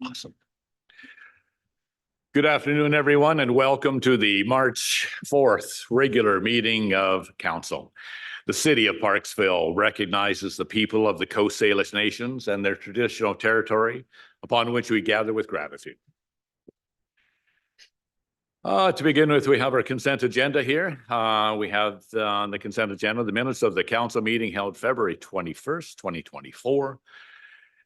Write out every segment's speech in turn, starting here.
Awesome. Good afternoon, everyone, and welcome to the March 4th regular meeting of Council. The City of Parksville recognizes the people of the Coast Salish Nations and their traditional territory, upon which we gather with gratitude. To begin with, we have our consent agenda here. We have on the consent agenda the minutes of the council meeting held February 21st, 2024.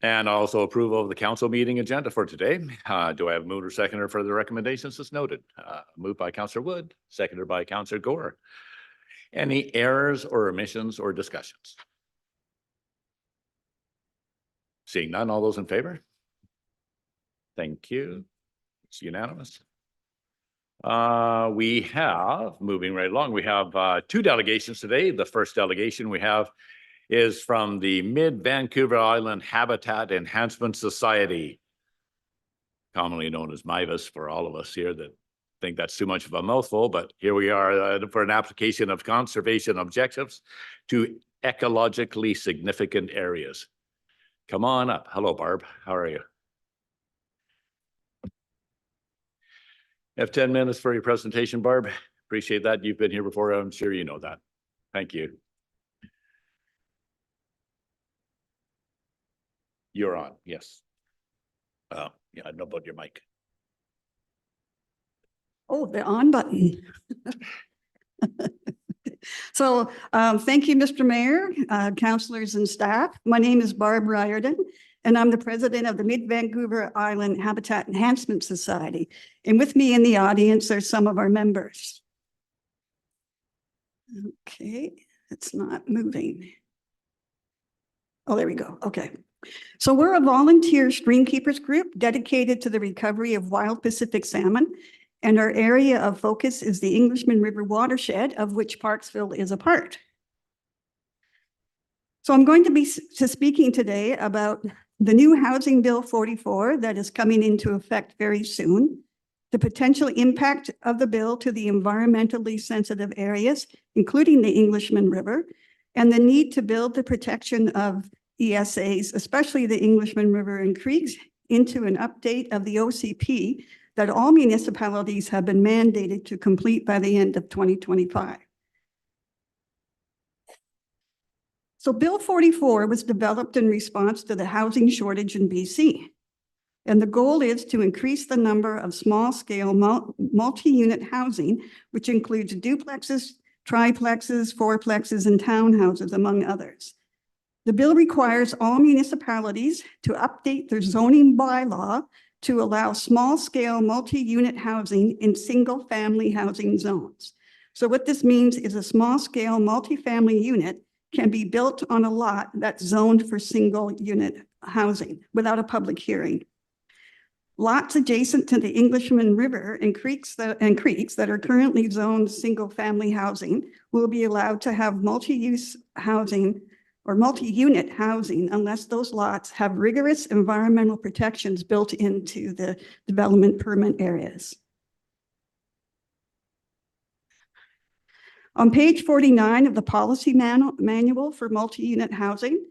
And also approval of the council meeting agenda for today. Do I have a mover, seconder for the recommendations as noted? Moved by Councillor Wood, seconded by Councillor Gaur. Any errors or omissions or discussions? Seeing none, all those in favor? Thank you. It's unanimous. We have, moving right along, we have two delegations today. The first delegation we have is from the Mid-Vancouver Island Habitat Enhancement Society, commonly known as MVIHES for all of us here that think that's too much of a mouthful, but here we are for an application of conservation objectives to ecologically significant areas. Come on up. Hello, Barb. How are you? You have 10 minutes for your presentation, Barb. Appreciate that. You've been here before. I'm sure you know that. Thank you. You're on, yes. Yeah, I know about your mic. Oh, the on button. So thank you, Mr. Mayor, councillors and staff. My name is Barb Riordan, and I'm the president of the Mid-Vancouver Island Habitat Enhancement Society. And with me in the audience are some of our members. Okay, it's not moving. Oh, there we go. Okay. So we're a volunteer streamkeepers group dedicated to the recovery of wild Pacific salmon, and our area of focus is the Englishman River watershed, of which Parksville is a part. So I'm going to be speaking today about the new Housing Bill 44 that is coming into effect very soon, the potential impact of the bill to the environmentally sensitive areas, including the Englishman River, and the need to build the protection of ESAs, especially the Englishman River and creeks, into an update of the OCP that all municipalities have been mandated to complete by the end of 2025. So Bill 44 was developed in response to the housing shortage in BC. And the goal is to increase the number of small-scale multi-unit housing, which includes duplexes, triplexes, fourplexes, and townhouses, among others. The bill requires all municipalities to update their zoning bylaw to allow small-scale multi-unit housing in single-family housing zones. So what this means is a small-scale multi-family unit can be built on a lot that's zoned for single-unit housing without a public hearing. Lots adjacent to the Englishman River and creeks that are currently zoned single-family housing will be allowed to have multi-use housing or multi-unit housing unless those lots have rigorous environmental protections built into the development permit areas. On page 49 of the policy manual for multi-unit housing,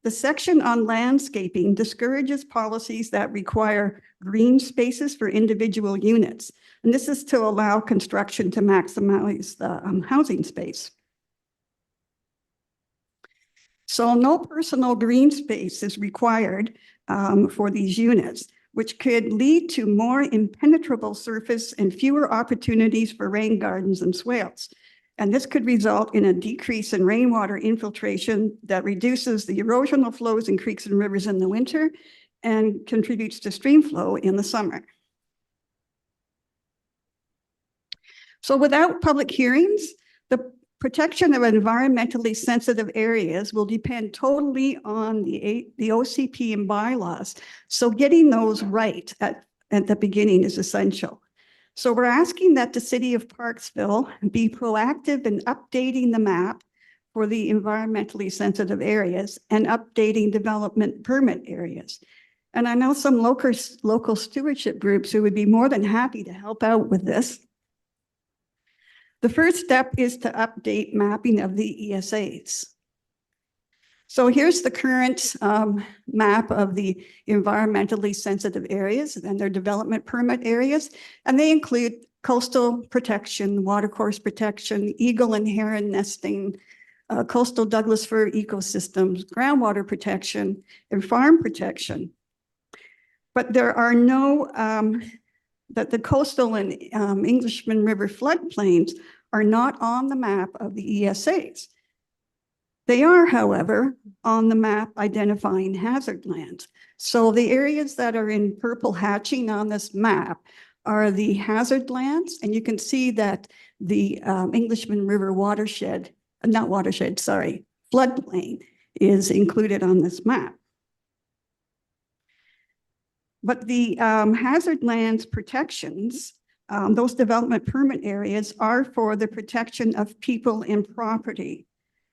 the section on landscaping discourages policies that require green spaces for individual units. And this is to allow construction to maximize the housing space. So no personal green space is required for these units, which could lead to more impenetrable surface and fewer opportunities for rain gardens and swales. And this could result in a decrease in rainwater infiltration that reduces the erosional flows in creeks and rivers in the winter and contributes to stream flow in the summer. So without public hearings, the protection of environmentally sensitive areas will depend totally on the OCP and bylaws. So getting those right at the beginning is essential. So we're asking that the City of Parksville be proactive in updating the map for the environmentally sensitive areas and updating development permit areas. And I know some local stewardship groups who would be more than happy to help out with this. The first step is to update mapping of the ESAs. So here's the current map of the environmentally sensitive areas and their development permit areas. And they include coastal protection, watercourse protection, eagle and heron nesting, coastal Douglas fir ecosystems, groundwater protection, and farm protection. But there are no, that the coastal and Englishman River floodplains are not on the map of the ESAs. They are, however, on the map identifying hazard lands. So the areas that are in purple hatching on this map are the hazard lands, and you can see that the Englishman River watershed, not watershed, sorry, floodplain is included on this map. But the hazard lands protections, those development permit areas are for the protection of people and property.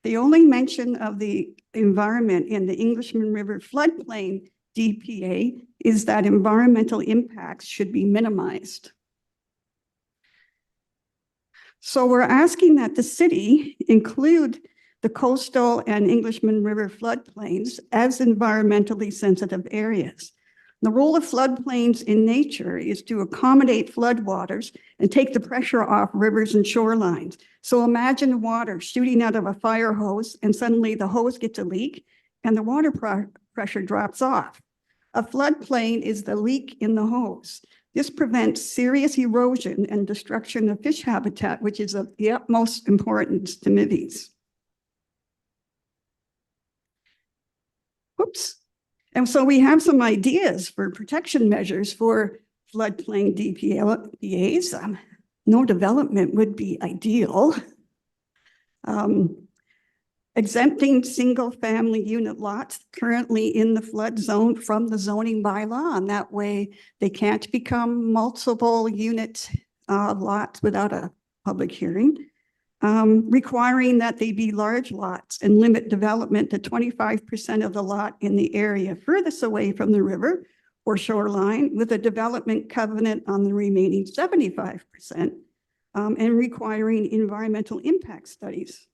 The only mention of the environment in the Englishman River floodplain DPA is that environmental impacts should be minimized. So we're asking that the city include the coastal and Englishman River floodplains as environmentally sensitive areas. The role of floodplains in nature is to accommodate floodwaters and take the pressure off rivers and shorelines. So imagine water shooting out of a fire hose and suddenly the hose gets a leak and the water pressure drops off. A floodplain is the leak in the hose. This prevents serious erosion and destruction of fish habitat, which is of the utmost importance to MVIHES. Oops. And so we have some ideas for protection measures for floodplain DPAs. No development would be ideal. Exempting single-family unit lots currently in the flood zone from the zoning bylaw, and that way they can't become multiple unit lots without a public hearing. Requiring that they be large lots and limit development to 25% of the lot in the area furthest away from the river or shoreline with a development covenant on the remaining 75%, and requiring environmental impact studies.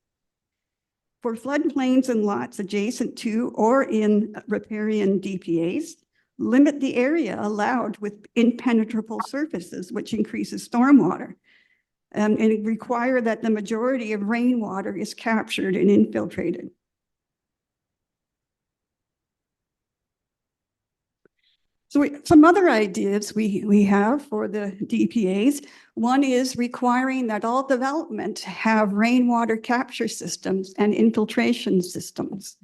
For floodplains and lots adjacent to or in riparian DPAs, limit the area allowed with impenetrable surfaces, which increases stormwater. And require that the majority of rainwater is captured and infiltrated. So some other ideas we have for the DPAs. One is requiring that all development have rainwater capture systems and infiltration systems.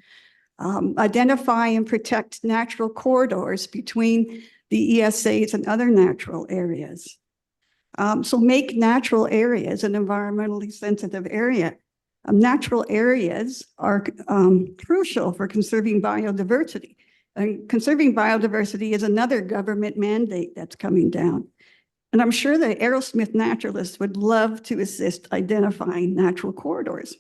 Identify and protect natural corridors between the ESAs and other natural areas. So make natural areas an environmentally sensitive area. Natural areas are crucial for conserving biodiversity. And conserving biodiversity is another government mandate that's coming down. And I'm sure the Arrowsmith naturalists would love to assist identifying natural corridors.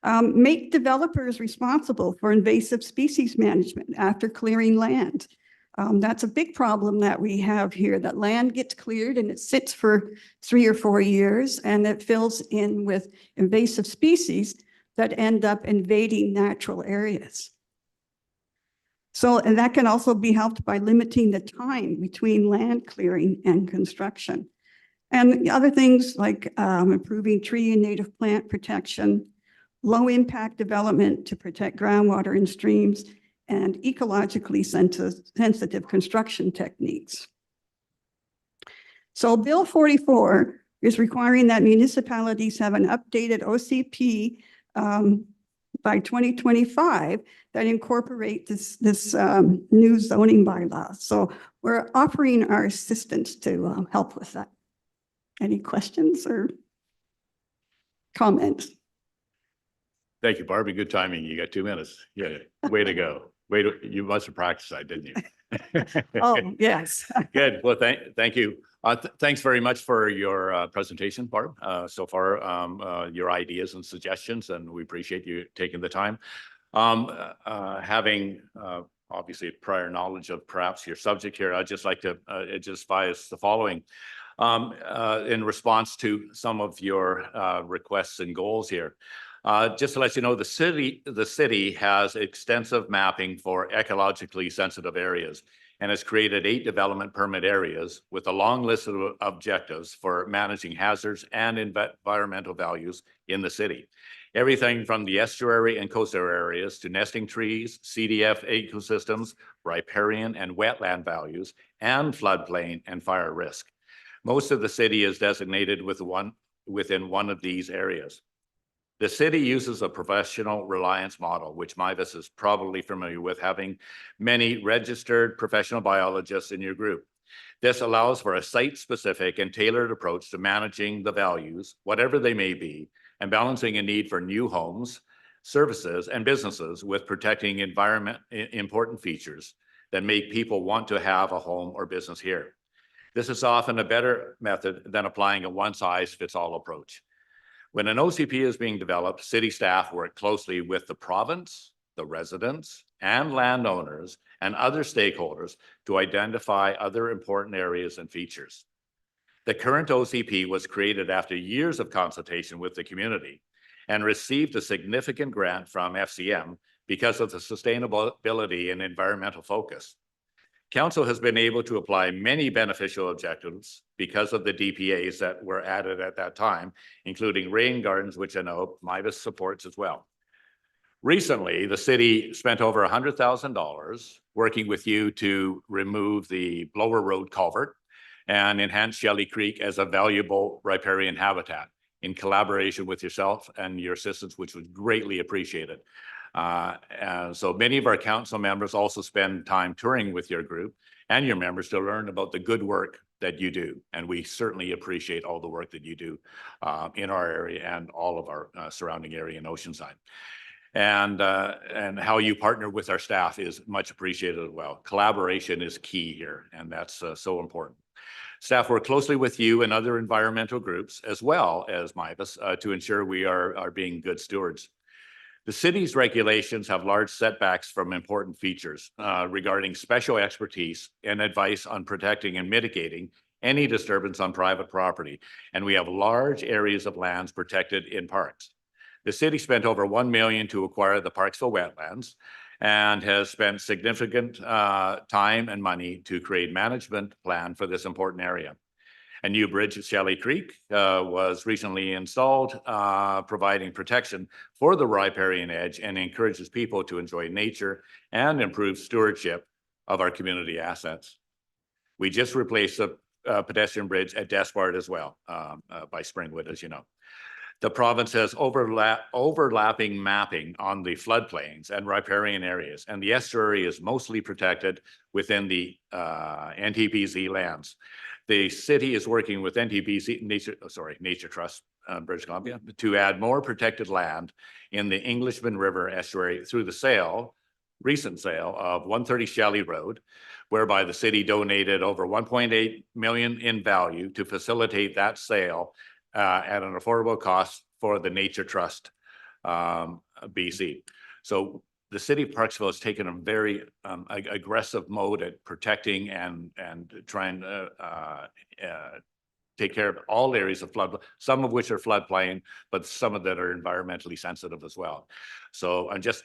Make developers responsible for invasive species management after clearing land. That's a big problem that we have here, that land gets cleared and it sits for 3 or 4 years and it fills in with invasive species that end up invading natural areas. So, and that can also be helped by limiting the time between land clearing and construction. And other things like improving tree and native plant protection, low impact development to protect groundwater and streams, and ecologically sensitive construction techniques. So Bill 44 is requiring that municipalities have an updated OCP by 2025 that incorporate this new zoning bylaw. So we're offering our assistance to help with that. Any questions or comments? Thank you, Barbie. Good timing. You got 2 minutes. Yeah, way to go. You must have practiced that, didn't you? Oh, yes. Good. Well, thank you. Thanks very much for your presentation, Barb. So far, your ideas and suggestions, and we appreciate you taking the time. Having obviously prior knowledge of perhaps your subject here, I'd just like to just bias the following. In response to some of your requests and goals here. Just to let you know, the city has extensive mapping for ecologically sensitive areas and has created 8 development permit areas with a long list of objectives for managing hazards and environmental values in the city. Everything from the estuary and coastal areas to nesting trees, CDF ecosystems, riparian and wetland values, and floodplain and fire risk. Most of the city is designated within one of these areas. The city uses a professional reliance model, which MVIHES is probably familiar with, having many registered professional biologists in your group. This allows for a site-specific and tailored approach to managing the values, whatever they may be, and balancing a need for new homes, services, and businesses with protecting important features that make people want to have a home or business here. This is often a better method than applying a one-size-fits-all approach. When an OCP is being developed, city staff work closely with the province, the residents, and landowners and other stakeholders to identify other important areas and features. The current OCP was created after years of consultation with the community and received a significant grant from FCM because of the sustainability and environmental focus. Council has been able to apply many beneficial objectives because of the DPAs that were added at that time, including rain gardens, which I know MVIHES supports as well. Recently, the city spent over $100,000 working with you to remove the Blower Road culvert and enhance Shelley Creek as a valuable riparian habitat in collaboration with yourself and your assistants, which was greatly appreciated. And so many of our council members also spend time touring with your group and your members to learn about the good work that you do. And we certainly appreciate all the work that you do in our area and all of our surrounding area in Oceanside. And how you partner with our staff is much appreciated as well. Collaboration is key here, and that's so important. Staff work closely with you and other environmental groups, as well as MVIHES, to ensure we are being good stewards. The city's regulations have large setbacks from important features regarding special expertise and advice on protecting and mitigating any disturbance on private property. And we have large areas of lands protected in parks. The city spent over $1 million to acquire the Parksville wetlands and has spent significant time and money to create management plan for this important area. A new bridge at Shelley Creek was recently installed, providing protection for the riparian edge and encourages people to enjoy nature and improve stewardship of our community assets. We just replaced a pedestrian bridge at Despard as well by Springwood, as you know. The province has overlapping mapping on the floodplains and riparian areas, and the estuary is mostly protected within the NTPZ lands. The city is working with NTPZ, Nature Trust, British Columbia, to add more protected land in the Englishman River estuary through the recent sale of 130 Shelley Road, whereby the city donated over $1.8 million in value to facilitate that sale at an affordable cost for the Nature Trust BC. So the city of Parksville has taken a very aggressive mode at protecting and trying to take care of all areas of flood, some of which are floodplain, but some of that are environmentally sensitive as well. So I just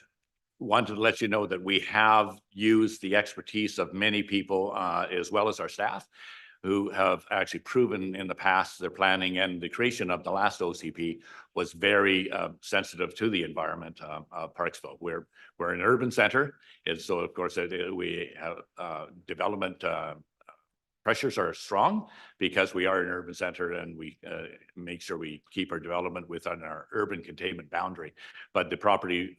wanted to let you know that we have used the expertise of many people as well as our staff, who have actually proven in the past their planning, and the creation of the last OCP was very sensitive to the environment of Parksville. We're an urban center, and so of course we have development pressures are strong because we are an urban center, and we make sure we keep our development within our urban containment boundary. But the property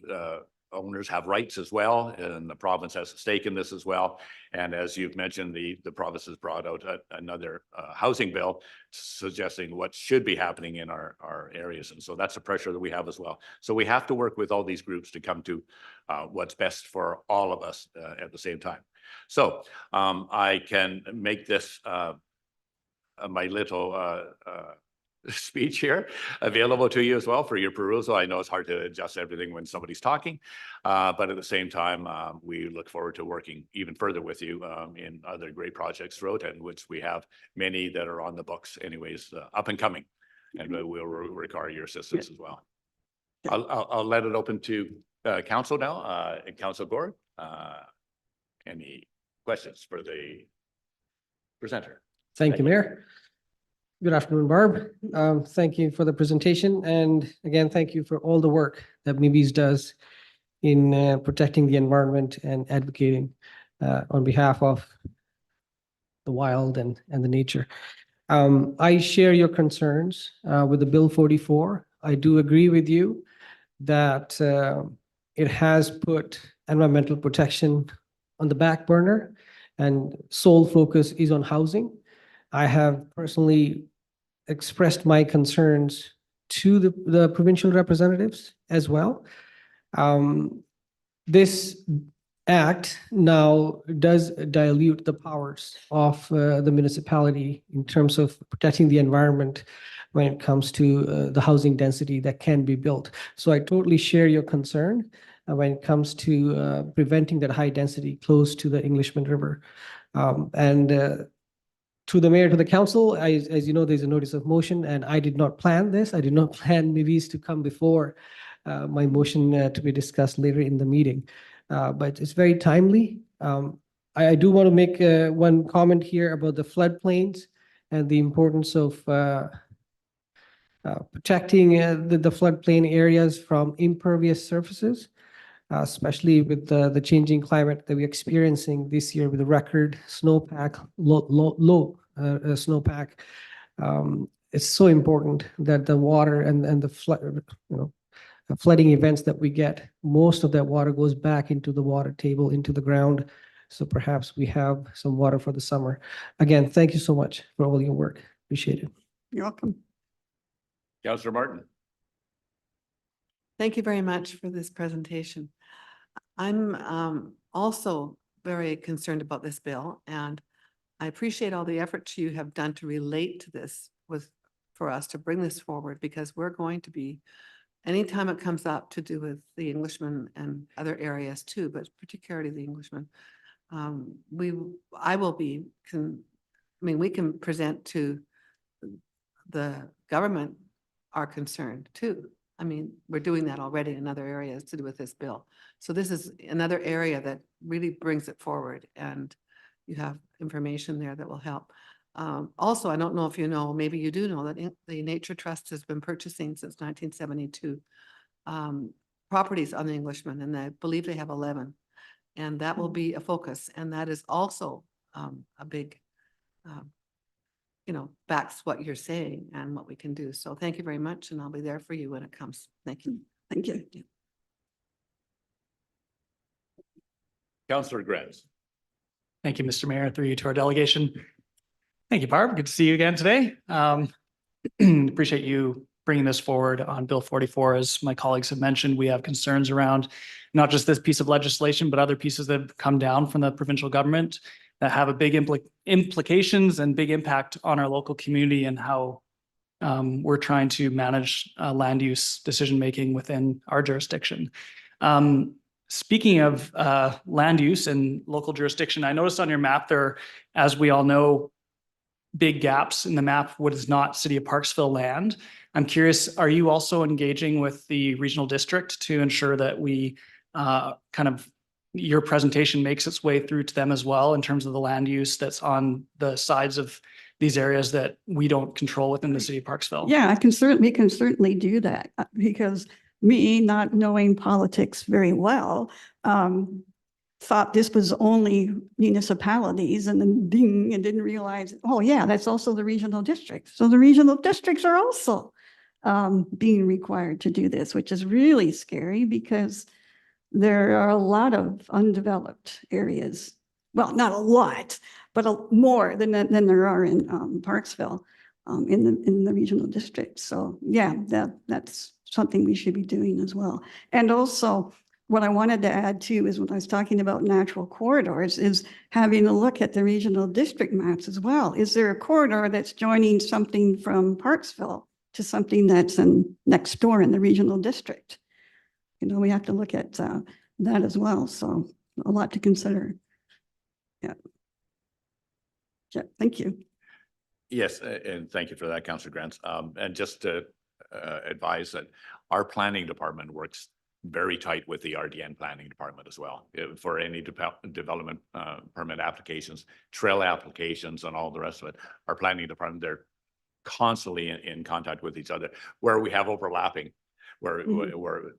owners have rights as well, and the province has a stake in this as well. And as you've mentioned, the province has brought out another housing bill suggesting what should be happening in our areas. And so that's a pressure that we have as well. So we have to work with all these groups to come to what's best for all of us at the same time. So I can make this my little speech here available to you as well for your perusal. I know it's hard to adjust everything when somebody's talking, but at the same time, we look forward to working even further with you in other great projects throughout, and which we have many that are on the books anyways, up and coming, and we'll require your assistance as well. I'll let it open to council now. Councillor Gaur, any questions for the presenter? Thank you, Mayor. Good afternoon, Barb. Thank you for the presentation. And again, thank you for all the work that MVIHES does in protecting the environment and advocating on behalf of the wild and the nature. I share your concerns with the Bill 44. I do agree with you that it has put environmental protection on the back burner and sole focus is on housing. I have personally expressed my concerns to the provincial representatives as well. This act now does dilute the powers of the municipality in terms of protecting the environment when it comes to the housing density that can be built. So I totally share your concern when it comes to preventing that high density close to the Englishman River. To the mayor, to the council, as you know, there's a notice of motion, and I did not plan this. I did not plan MVIHES to come before my motion to be discussed later in the meeting. But it's very timely. I do want to make one comment here about the floodplains and the importance of protecting the floodplain areas from impervious surfaces, especially with the changing climate that we're experiencing this year with the record snowpack, low snowpack. It's so important that the water and the flood, flooding events that we get, most of that water goes back into the water table, into the ground. So perhaps we have some water for the summer. Again, thank you so much for all your work. Appreciate it. You're welcome. Councillor Martin. Thank you very much for this presentation. I'm also very concerned about this bill, and I appreciate all the efforts you have done to relate to this for us to bring this forward, because we're going to be, anytime it comes up to do with the Englishman and other areas too, but particularly the Englishman, we can present to the government our concern too. I mean, we're doing that already in other areas to do with this bill. So this is another area that really brings it forward, and you have information there that will help. Also, I don't know if you know, maybe you do know, that the Nature Trust has been purchasing since 1972 properties on the Englishman, and I believe they have 11. And that will be a focus, and that is also a big, backs what you're saying and what we can do. So thank you very much, and I'll be there for you when it comes. Thank you. Thank you. Councillor Grants. Thank you, Mr. Mayor, through you to our delegation. Thank you, Barb. Good to see you again today. Appreciate you bringing this forward on Bill 44. As my colleagues have mentioned, we have concerns around not just this piece of legislation, but other pieces that have come down from the provincial government that have a big implications and big impact on our local community and how we're trying to manage land use decision-making within our jurisdiction. Speaking of land use and local jurisdiction, I noticed on your map there, as we all know, big gaps in the map, what is not City of Parksville land. I'm curious, are you also engaging with the regional district to ensure that we your presentation makes its way through to them as well in terms of the land use that's on the sides of these areas that we don't control within the City of Parksville? Yeah, we can certainly do that, because me, not knowing politics very well, thought this was only municipalities, and then ding, and didn't realize, oh yeah, that's also the regional districts. So the regional districts are also being required to do this, which is really scary, because there are a lot of undeveloped areas. Well, not a lot, but more than there are in Parksville, in the regional district. So yeah, that's something we should be doing as well. And also, what I wanted to add too is, when I was talking about natural corridors, is having a look at the regional district maps as well. Is there a corridor that's joining something from Parksville to something that's next door in the regional district? We have to look at that as well. So a lot to consider. Yeah. Yeah, thank you. Yes, and thank you for that, Councillor Grants. And just to advise that Our planning department works very tight with the RDN planning department as well for any development permit applications, trail applications, and all the rest of it. Our planning department, they're constantly in contact with each other. Where we have overlapping, where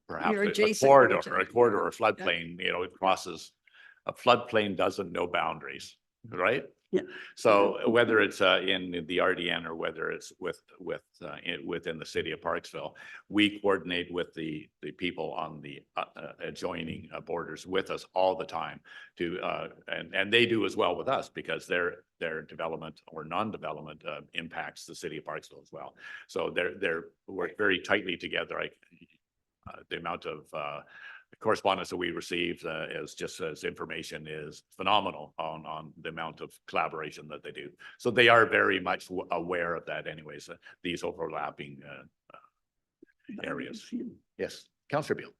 perhaps You're a adjacent corridor to each or a other. corridor or floodplain, you know, it crosses. A floodplain doesn't know boundaries, right? Yeah. So whether it's in the RDN or whether it's within the city of Parksville, we coordinate with the people on the adjoining borders with us all the time to and they do as well with us because their development or non-development impacts the city of Parksville as well. So they're work very tightly together. The amount of correspondence that we receive as information is phenomenal on the amount of collaboration that they do. So they are very much aware of that anyways, these overlapping areas. Yes, Councillor Beal.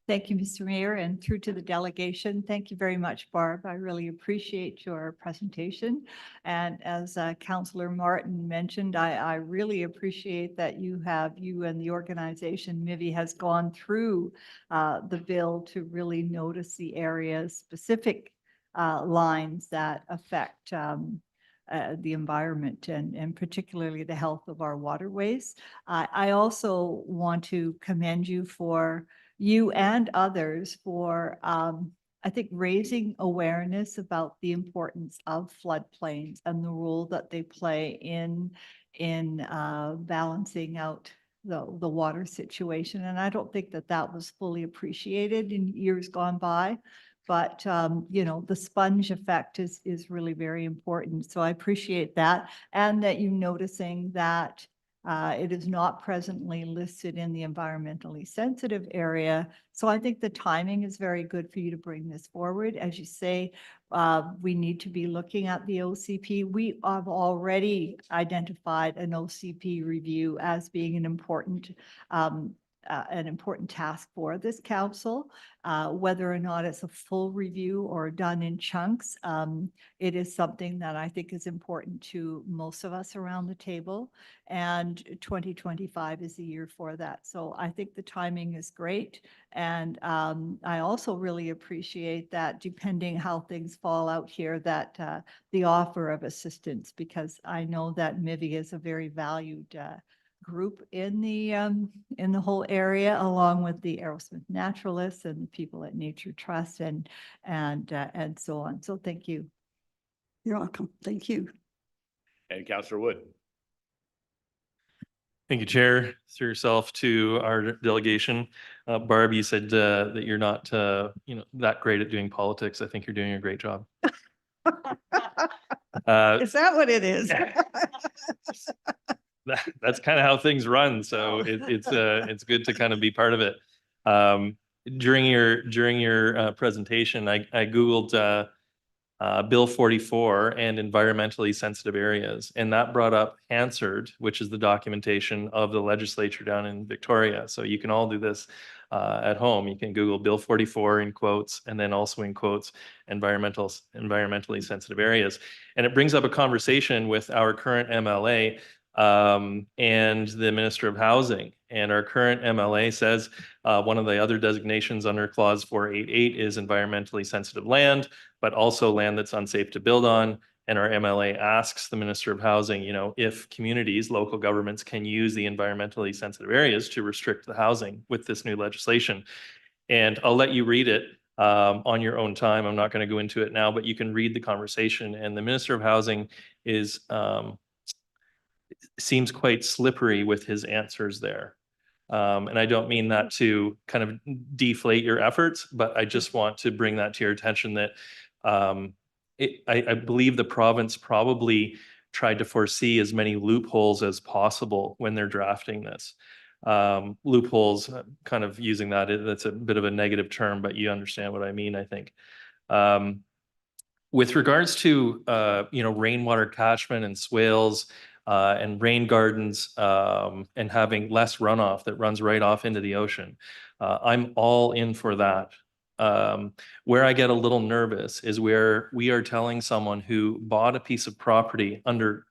Thank you, Mr. Mayor, and through to the delegation. Thank you very much, Barb. I really appreciate your presentation. And as Councillor Martin mentioned, I really appreciate that you and the organization MVIHES has gone through the bill to really notice the areas, specific lines that affect the environment and particularly the health of our waterways. I also want to commend you and others for, I think, raising awareness about the importance of floodplains and the role that they play in balancing out the water situation. And I don't think that was fully appreciated in years gone by. But, you know, the sponge effect is really very important. So I appreciate that. And that you noticing that it is not presently listed in the environmentally sensitive area. So I think the timing is very good for you to bring this forward. As you say, we need to be looking at the OCP. We have already identified an OCP review as being an important task for this council. Whether or not it's a full review or done in chunks, it is something that I think is important to most of us around the table. And 2025 is the year for that. So I think the timing is great. And I also really appreciate that, depending how things fall out here, that the offer of assistance, because I know that MVIHES is a very valued group in the whole area, along with the Arrowsmith naturalists and the people at Nature Trust and so on. So thank you. You're welcome. Thank you. And Councillor Wood. Thank you, Chair. Through yourself to our delegation. Barb, you said that you're not that great at doing politics. I think you're doing a great job. Is that what it is? That's kind of how things run. So it's good to kind of be part of it. During your presentation, I Googled Bill 44 and environmentally sensitive areas, and that brought up Hansard, which is the documentation of the legislature down in Victoria. So you can all do this at home. You can Google Bill 44 in quotes, and then also in quotes environmentally sensitive areas, and it brings up a conversation with our current MLA and the Minister of Housing. And our current MLA says one of the other designations under Clause 488 is environmentally sensitive land, but also land that's unsafe to build on. And our MLA asks the Minister of Housing, if communities, local governments can use the environmentally sensitive areas to restrict the housing with this new legislation. And I'll let you read it on your own time. I'm not going to go into it now, but you can read the conversation. And the Minister of Housing seems quite slippery with his answers there. And I don't mean that to kind of deflate your efforts, but I just want to bring that to your attention that I believe the province probably tried to foresee as many loopholes as possible when they're drafting this. Loopholes, kind of using that's a bit of a negative term, but you understand what I mean, I think. With regards to, rainwater catchment and swales, and rain gardens, and having less runoff that runs right off into the ocean. I'm all in for that. Where I get a little nervous is where we are telling someone who bought a piece of property under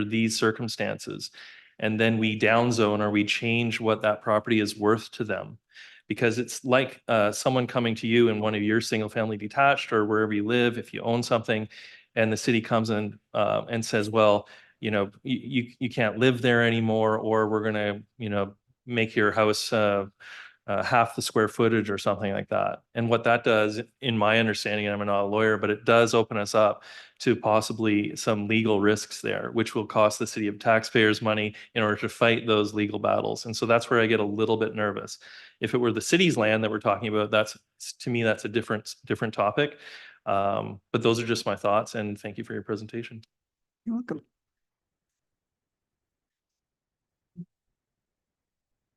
these circumstances and then we downzone or we change what that property is worth to them. Because it's like someone coming to you in one of your single family detached or wherever you live, if you own something, and the city comes in and says, well, you know, you can't live there anymore, or we're gonna, you know, make your house half the square footage or something like that. And what that does, in my understanding, and I'm not a lawyer, but it does open us up to possibly some legal risks there, which will cost the city of taxpayers money in order to fight those legal battles. And so that's where I get a little bit nervous. If it were the city's land that we're talking about, that's, to me, that's a different topic. But those are just my thoughts, and thank you for your presentation. You're welcome.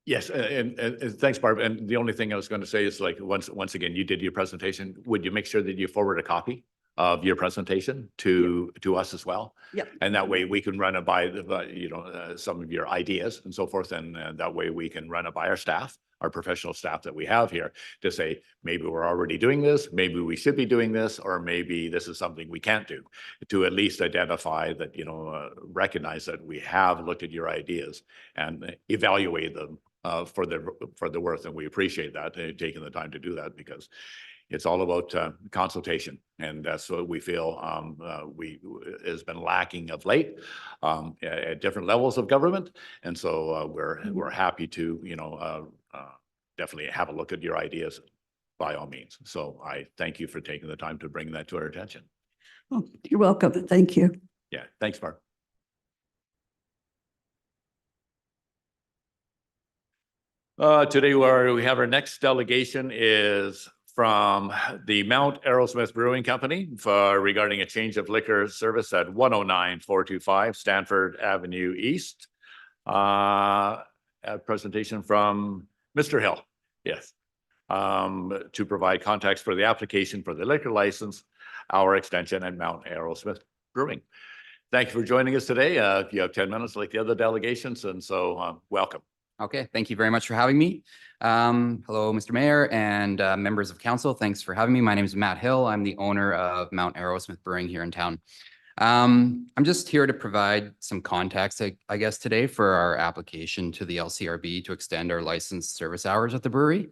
Yes, and thanks, Barb. And the only thing I was going to say is, like, once again, you did your presentation. Would you make sure that you forward a copy of your presentation to us as well? Yep. And that way we can run it by some of your ideas and so forth, and that way we can run it by our staff, our professional staff that we have here, to say, maybe we're already doing this, maybe we should be doing this, or maybe this is something we can't do, to at least identify that, recognize that we have looked at your ideas and evaluate them for the worth. And we appreciate that, taking the time to do that, because it's all about consultation, and that's what we feel has been lacking of late at different levels of government. And so we're happy to definitely have a look at your ideas by all means. So I thank you for taking the time to bring that to our attention. Oh, you're welcome. Thank you. Yeah, thanks, Mark. Today we have our next delegation is from the Mount Arrowsmith Brewing Company regarding a change of liquor service at 109-425 Stanford Avenue East. A presentation from Mr. Hill. Yes. To provide context for the application for the liquor license, our extension at Mount Arrowsmith Brewing. Thank you for joining us today. If you have 10 minutes like the other delegations, and so welcome. Okay, thank you very much for having me. Hello, Mr. Mayor and members of council. Thanks for having me. My name is Matt Hill. I'm the owner of Mount Arrowsmith Brewing here in town. I'm just here to provide some context, I guess, today for our application to the LCRB to extend our licensed service hours at the brewery.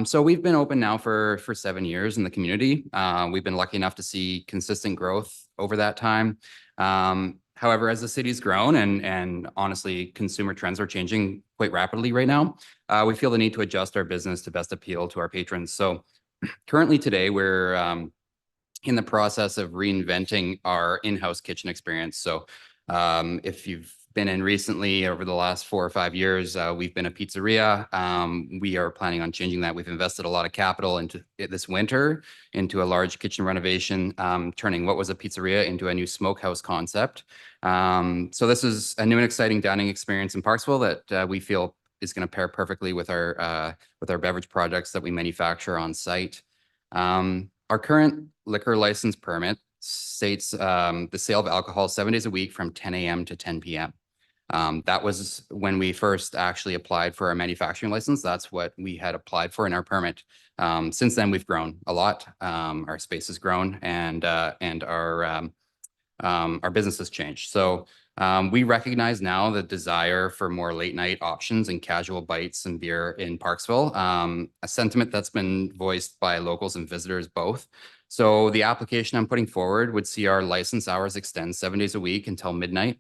So we've been open now for 7 years in the community. We've been lucky enough to see consistent growth over that time. However, as the city's grown and honestly, consumer trends are changing quite rapidly right now, we feel the need to adjust our business to best appeal to our patrons. So currently today, we're in the process of reinventing our in-house kitchen experience. So if you've been in recently over the last 4 or 5 years, we've been a pizzeria. We are planning on changing that. We've invested a lot of capital into it this winter into a large kitchen renovation, turning what was a pizzeria into a new smokehouse concept. So this is a new and exciting dining experience in Parksville that we feel is going to pair perfectly with our beverage products that we manufacture on site. Our current liquor license permit states the sale of alcohol 7 days a week from 10 a.m. to 10 p.m. That was when we first actually applied for our manufacturing license. That's what we had applied for in our permit. Since then, we've grown a lot. Our space has grown, and our business has changed. So we recognize now the desire for more late night options and casual bites and beer in Parksville, a sentiment that's been voiced by locals and visitors both. So the application I'm putting forward would see our license hours extend 7 days a week until midnight.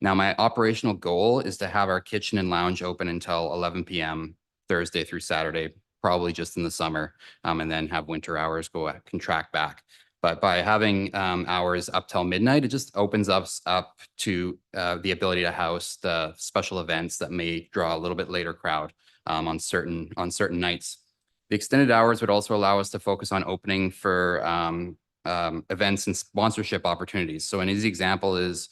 Now, my operational goal is to have our kitchen and lounge open until 11 p.m. Thursday through Saturday, probably just in the summer, and then have winter hours contract back. But by having hours up till midnight, it just opens us up to the ability to house the special events that may draw a little bit later crowd on certain nights. The extended hours would also allow us to focus on opening for events and sponsorship opportunities. So an easy example is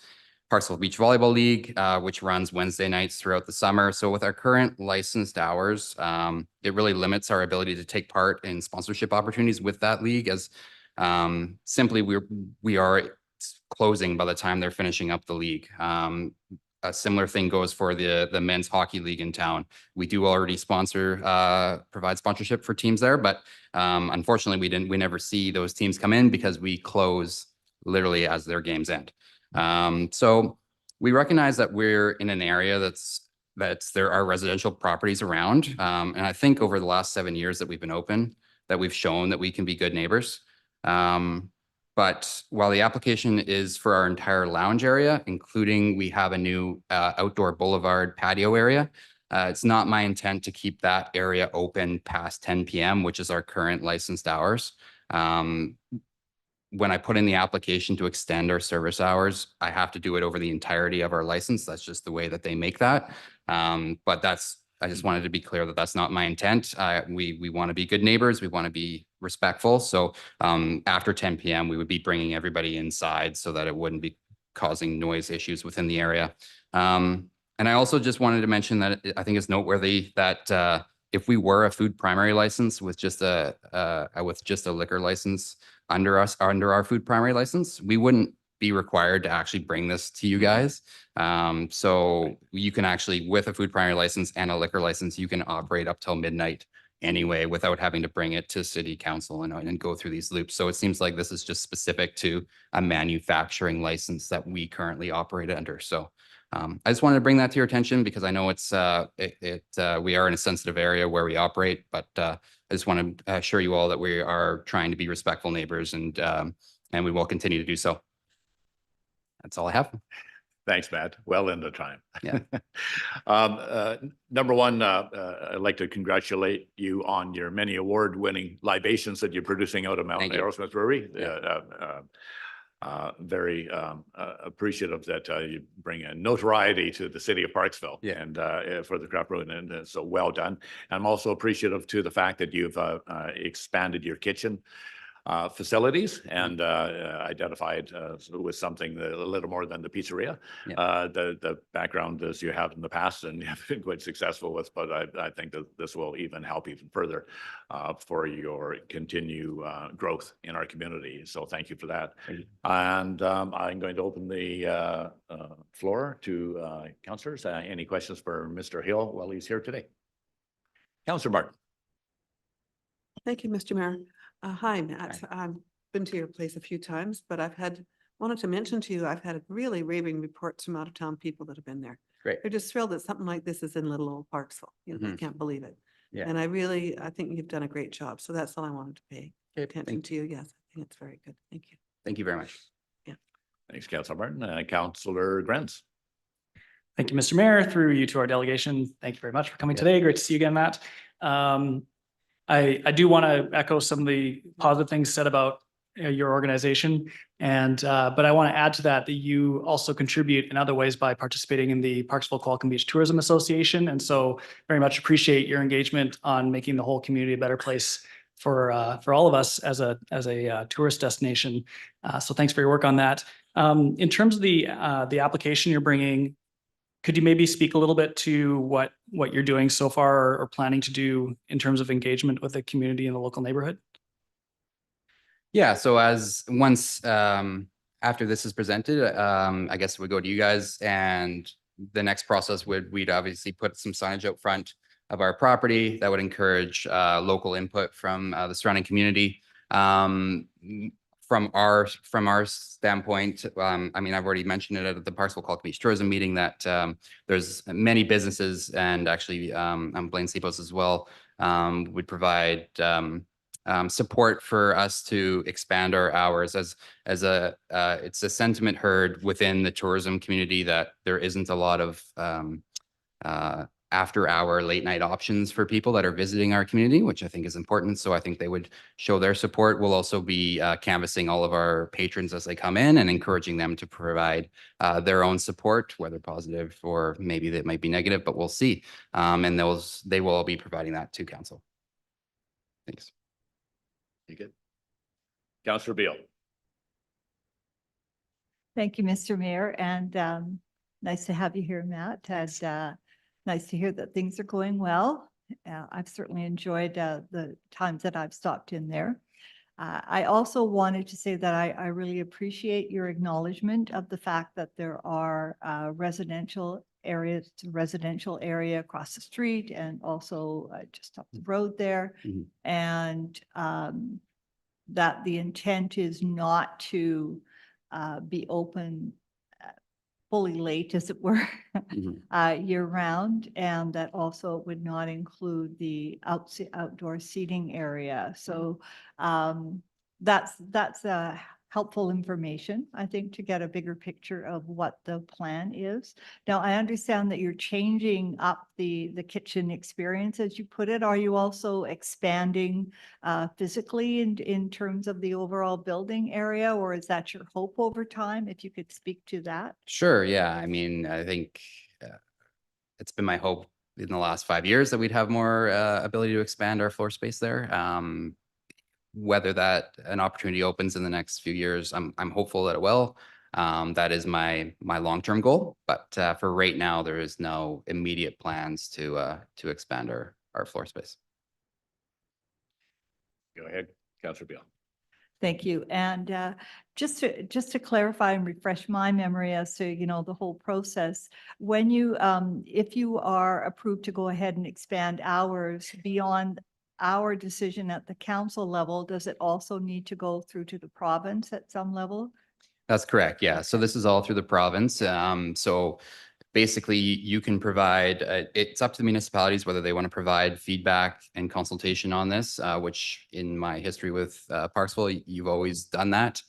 Parksville Beach Volleyball League, which runs Wednesday nights throughout the summer. So with our current licensed hours, it really limits our ability to take part in sponsorship opportunities with that league, as simply we are closing by the time they're finishing up the league. A similar thing goes for the men's hockey league in town. We do already provide sponsorship for teams there, but unfortunately we never see those teams come in because we close literally as their games end. So we recognize that we're in an area there are residential properties around. And I think over the last 7 years that we've been open, that we've shown that we can be good neighbors. But while the application is for our entire lounge area, including we have a new outdoor boulevard patio area, it's not my intent to keep that area open past 10 p.m., which is our current licensed hours. When I put in the application to extend our service hours, I have to do it over the entirety of our license. That's just the way that they make that. But I just wanted to be clear that that's not my intent. We want to be good neighbors. We want to be respectful. So after 10 p.m., we would be bringing everybody inside so that it wouldn't be causing noise issues within the area. And I also just wanted to mention that I think it's noteworthy that if we were a food primary license with just a liquor license under our food primary license, we wouldn't be required to actually bring this to you guys. So you can actually, with a food primary license and a liquor license, you can operate up till midnight anyway without having to bring it to city council and go through these loops. So it seems like this is just specific to a manufacturing license that we currently operate under. So I just wanted to bring that to your attention because I know we are in a sensitive area where we operate, but I just want to assure you all that we are trying to be respectful neighbors and we will continue to do so. That's all I have. Thanks, Matt. Well into time. Yeah. Number one, I'd like to congratulate you on your many award-winning libations that you're producing out of Mount Thank you. Arrowsmith Brewery. Yeah. Very appreciative that you bring a notoriety to the city of Parksville and for the craft brewing, and so well done. I'm also appreciative to the fact that you've expanded your kitchen facilities and identified with something a little more than the pizzeria. The background as you have in the past and have been quite successful with, but I think that this will even help even further for your continue growth in our community. So thank you for that. And I'm going to open the floor to councillors. Any questions for Mr. Hill while he's here today? Councillor Martin. Thank you, Mr. Mayor. Hi, Matt. I've been to your place a few times, but wanted to mention to you, I've had really raving reports from out of town people that have been there. Great. They're just thrilled that something like this is in little old Parksville. They can't believe it. Yeah. And I think you've done a great job. So that's all I wanted to pay attention to you. Yes, I think it's very good. Thank you. Thank you very much. Thanks, Councillor Martin. Councillor Grants. Thank you, Mr. Mayor. Through you to our delegation. Thank you very much for coming today. Great to see you again, Matt. I do want to echo some of the positive things said about your organization, but I want to add to that you also contribute in other ways by participating in the Parksville Qualicum Beach Tourism Association, and so very much appreciate your engagement on making the whole community a better place for all of us as a tourist destination. So thanks for your work on that. In terms of the application you're bringing, could you maybe speak a little bit to what you're doing so far or planning to do in terms of engagement with the community in the local neighborhood? Yeah, so after this is presented, I guess we go to you guys, and the next process we'd obviously put some signage out front of our property that would encourage local input from the surrounding community. From our standpoint, I mean, I've already mentioned it at the Parksville Qualicum Beach Tourism meeting that there's many businesses, and actually Blaine Seapost as well would provide support for us to expand our hours as it's a sentiment heard within the tourism community that there isn't a lot of after-hour late night options for people that are visiting our community, which I think is important. So I think they would show their support. We'll also be canvassing all of our patrons as they come in and encouraging them to provide their own support, whether positive or maybe that might be negative, but we'll see. And they will all be providing that to council. Thanks. You good? Councillor Beal. Thank you, Mr. Mayor, and nice to have you here, Matt. And nice to hear that things are going well. I've certainly enjoyed the times that I've stopped in there. I also wanted to say that I really appreciate your acknowledgement of the fact that there are residential areas, residential area across the street and also just up the road there. And that the intent is not to be open fully late, as it were, Mhm. year round, and that also would not include the outdoor seating area. So that's helpful information, I think, to get a bigger picture of what the plan is. Now, I understand that you're changing up the kitchen experience, as you put it. Are you also expanding physically in terms of the overall building area, or is that your hope over time? If you could speak to that. Sure, yeah. I mean, I think it's been my hope in the last 5 years that we'd have more ability to expand our floor space there. Whether that an opportunity opens in the next few years, I'm hopeful that it will. That is my long-term goal, but for right now, there is no immediate plans to expand our floor space. Go ahead, Councillor Beal. Thank you. And just to clarify and refresh my memory as to, the whole process, when you, if you are approved to go ahead and expand hours beyond our decision at the council level, does it also need to go through to the province at some level? That's correct. Yeah. So this is all through the province. So basically you can provide, it's up to the municipalities whether they want to provide feedback and consultation on this, which in my history with Parksville, you've always done that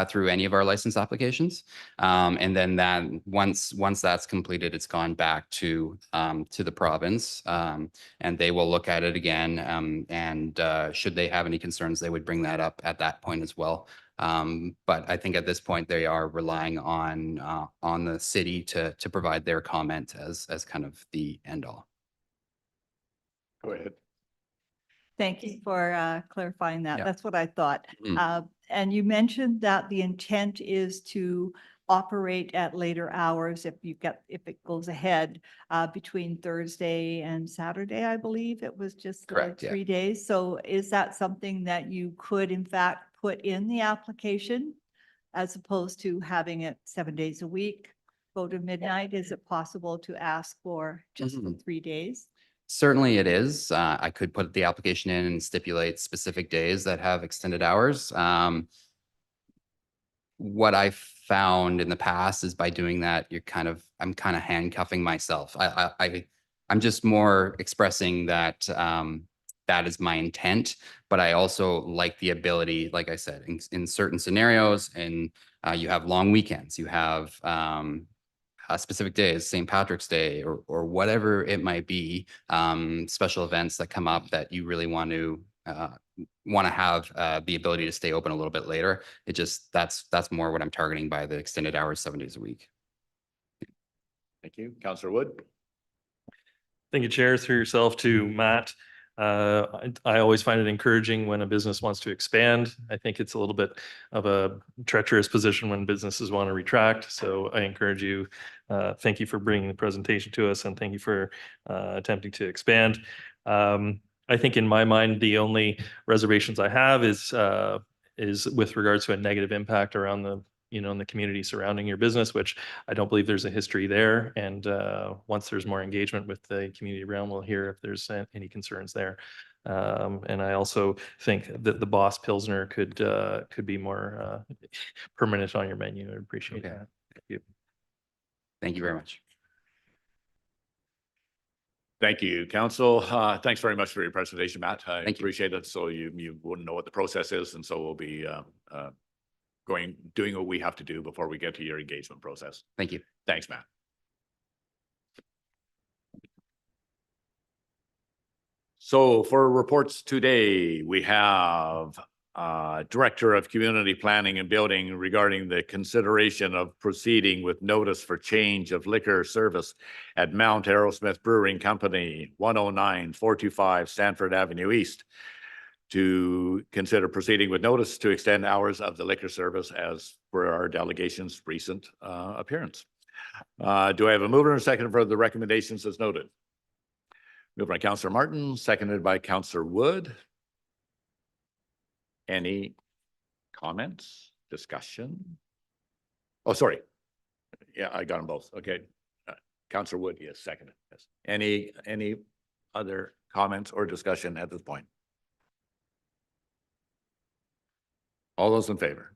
through any of our license applications. And then that once that's completed, it's gone back to the province, and they will look at it again. And should they have any concerns, they would bring that up at that point as well. But I think at this point, they are relying on the city to provide their comment as kind of the end all. Go ahead. Thank you for clarifying that. Yeah. That's what I thought. Mhm. And you mentioned that the intent is to operate at later hours if it goes ahead between Thursday and Saturday, I believe. It was just Correct, yeah. 3 days. So is that something that you could in fact put in the application as opposed to having it 7 days a week, go to midnight? Is it possible to ask for just the 3 days? Certainly it is. I could put the application in and stipulate specific days that have extended hours. What I found in the past is by doing that, I'm kind of handcuffing myself. I'm just more expressing that that is my intent, but I also like the ability, like I said, in certain scenarios, and you have long weekends, you have specific days, St. Patrick's Day, or whatever it might be, special events that come up that you really want to have the ability to stay open a little bit later. That's more what I'm targeting by the extended hours, 7 days a week. Thank you. Councillor Wood. Thank you, Chair. Through yourself to Matt. I always find it encouraging when a business wants to expand. I think it's a little bit of a treacherous position when businesses want to retract. So I encourage you, thank you for bringing the presentation to us, and thank you for attempting to expand. I think in my mind, the only reservations I have is with regards to a negative impact around the in the community surrounding your business, which I don't believe there's a history there. And once there's more engagement with the community around, we'll hear if there's any concerns there. And I also think that the Boss Pilsner could be more permanent on your menu. I appreciate that. Thank you. Thank you very much. Thank you, Council. Thanks very much for your presentation, Matt. I Thank you. appreciate it. So you wouldn't know what the process is, and so we'll be doing what we have to do before we get to your engagement process. Thank you. Thanks, Matt. So for reports today, we have Director of Community Planning and Building regarding the consideration of proceeding with notice for change of liquor service at Mount Arrowsmith Brewing Company, 109-425 Stanford Avenue East, to consider proceeding with notice to extend hours of the liquor service as per our delegation's recent appearance. Do I have a mover and a seconder for the recommendations as noted? Moved by Councillor Martin, seconded by Councillor Wood. Any comments, discussion? Oh, sorry. Yeah, I got them both. Okay. Councillor Wood, yes, seconded. Yes. Any other comments or discussion at this point? All those in favor?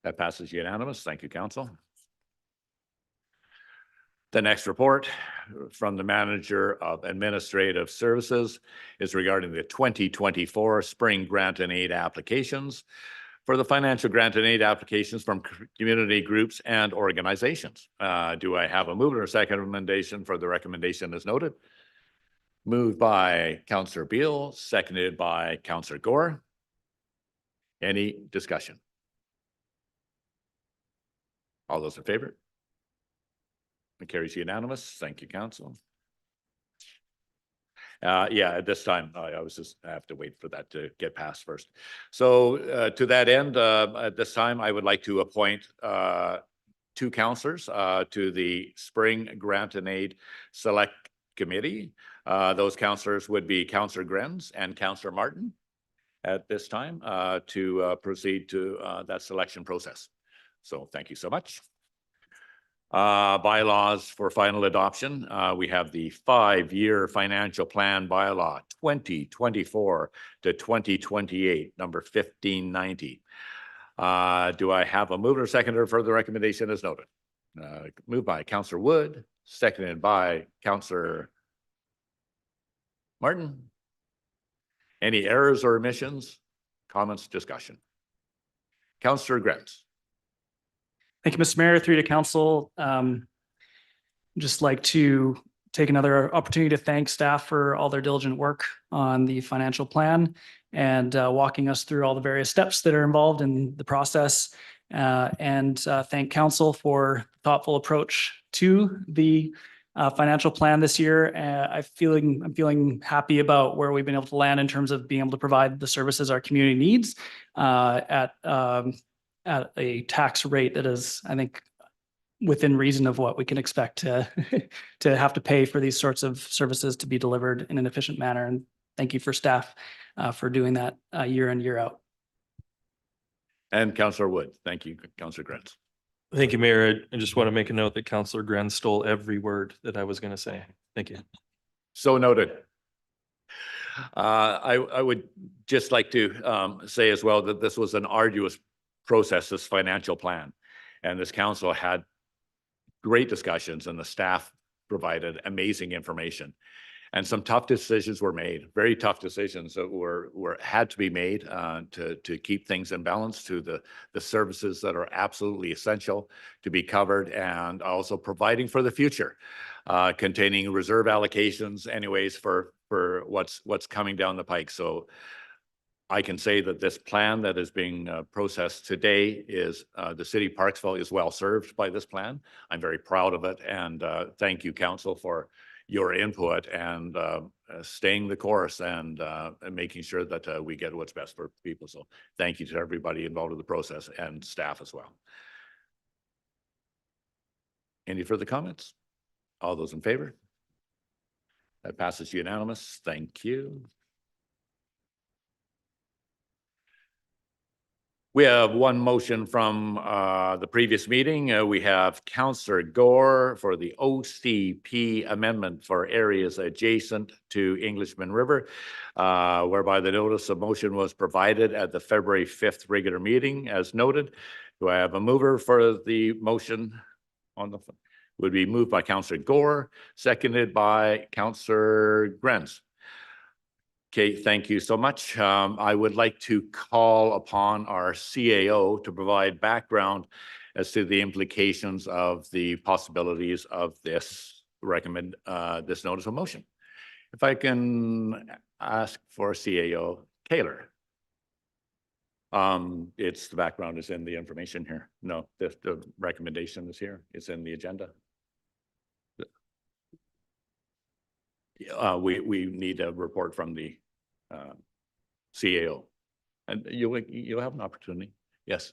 That passes unanimous. Thank you, Council. The next report from the Manager of Administrative Services is regarding the 2024 Spring Grant and Aid applications for the financial grant and aid applications from community groups and organizations. Do I have a mover or second recommendation for the recommendation as noted? Moved by Councillor Beal, seconded by Councillor Gaur. Any discussion? All those in favor? It carries unanimous. Thank you, Council. Yeah, at this time, I have to wait for that to get passed first. So to that end, at this time, I would like to appoint 2 councillors to the Spring Grant and Aid Select Committee. Those councillors would be Councillor Grenz and Councillor Martin at this time to proceed to that selection process. So thank you so much. Bylaws for final adoption. We have the 5-year financial plan bylaw 2024 to 2028, number 1590. Do I have a mover or seconder for the recommendation as noted? Moved by Councillor Wood, seconded by Councillor Martin. Any errors or omissions? Comments, discussion? Councillor Grenz. Thank you, Mr. Mayor. Through to council. Just like to take another opportunity to thank staff for all their diligent work on the financial plan and walking us through all the various steps that are involved in the process. And thank council for thoughtful approach to the financial plan this year. I'm feeling happy about where we've been able to land in terms of being able to provide the services our community needs at a tax rate that is, I think, within reason of what we can expect to have to pay for these sorts of services to be delivered in an efficient manner. And thank you for staff for doing that year in, year out. And Councillor Wood. Thank you, Councillor Grenz. Thank you, Mayor. I just want to make a note that Councillor Gren stole every word that I was going to say. Thank you. So noted. I would just like to say as well that this was an arduous process, this financial plan. And this council had great discussions and the staff provided amazing information. And some tough decisions were made, very tough decisions that had to be made to keep things in balance, to the services that are absolutely essential to be covered, and also providing for the future, containing reserve allocations anyways for what's coming down the pike. So I can say that this plan that is being processed today is the city of Parksville is well served by this plan. I'm very proud of it, and thank you, council, for your input and staying the course and making sure that we get what's best for people. So thank you to everybody involved in the process and staff as well. Any further comments? All those in favor? That passes unanimous. Thank you. We have one motion from the previous meeting. We have Councillor Gaur for the OCP amendment for areas adjacent to Englishman River, whereby the notice of motion was provided at the February 5th regular meeting as noted. Do I have a mover for the motion? Would be moved by Councillor Gaur, seconded by Councillor Grenz. Okay, thank you so much. I would like to call upon our CAO to provide background as to the implications of the possibilities of this this notice of motion. If I can ask for CAO Kaylor. It's the background is in the information here. No, the recommendation is here. It's in the agenda. We need a report from the CAO, and you'll have an opportunity. Yes.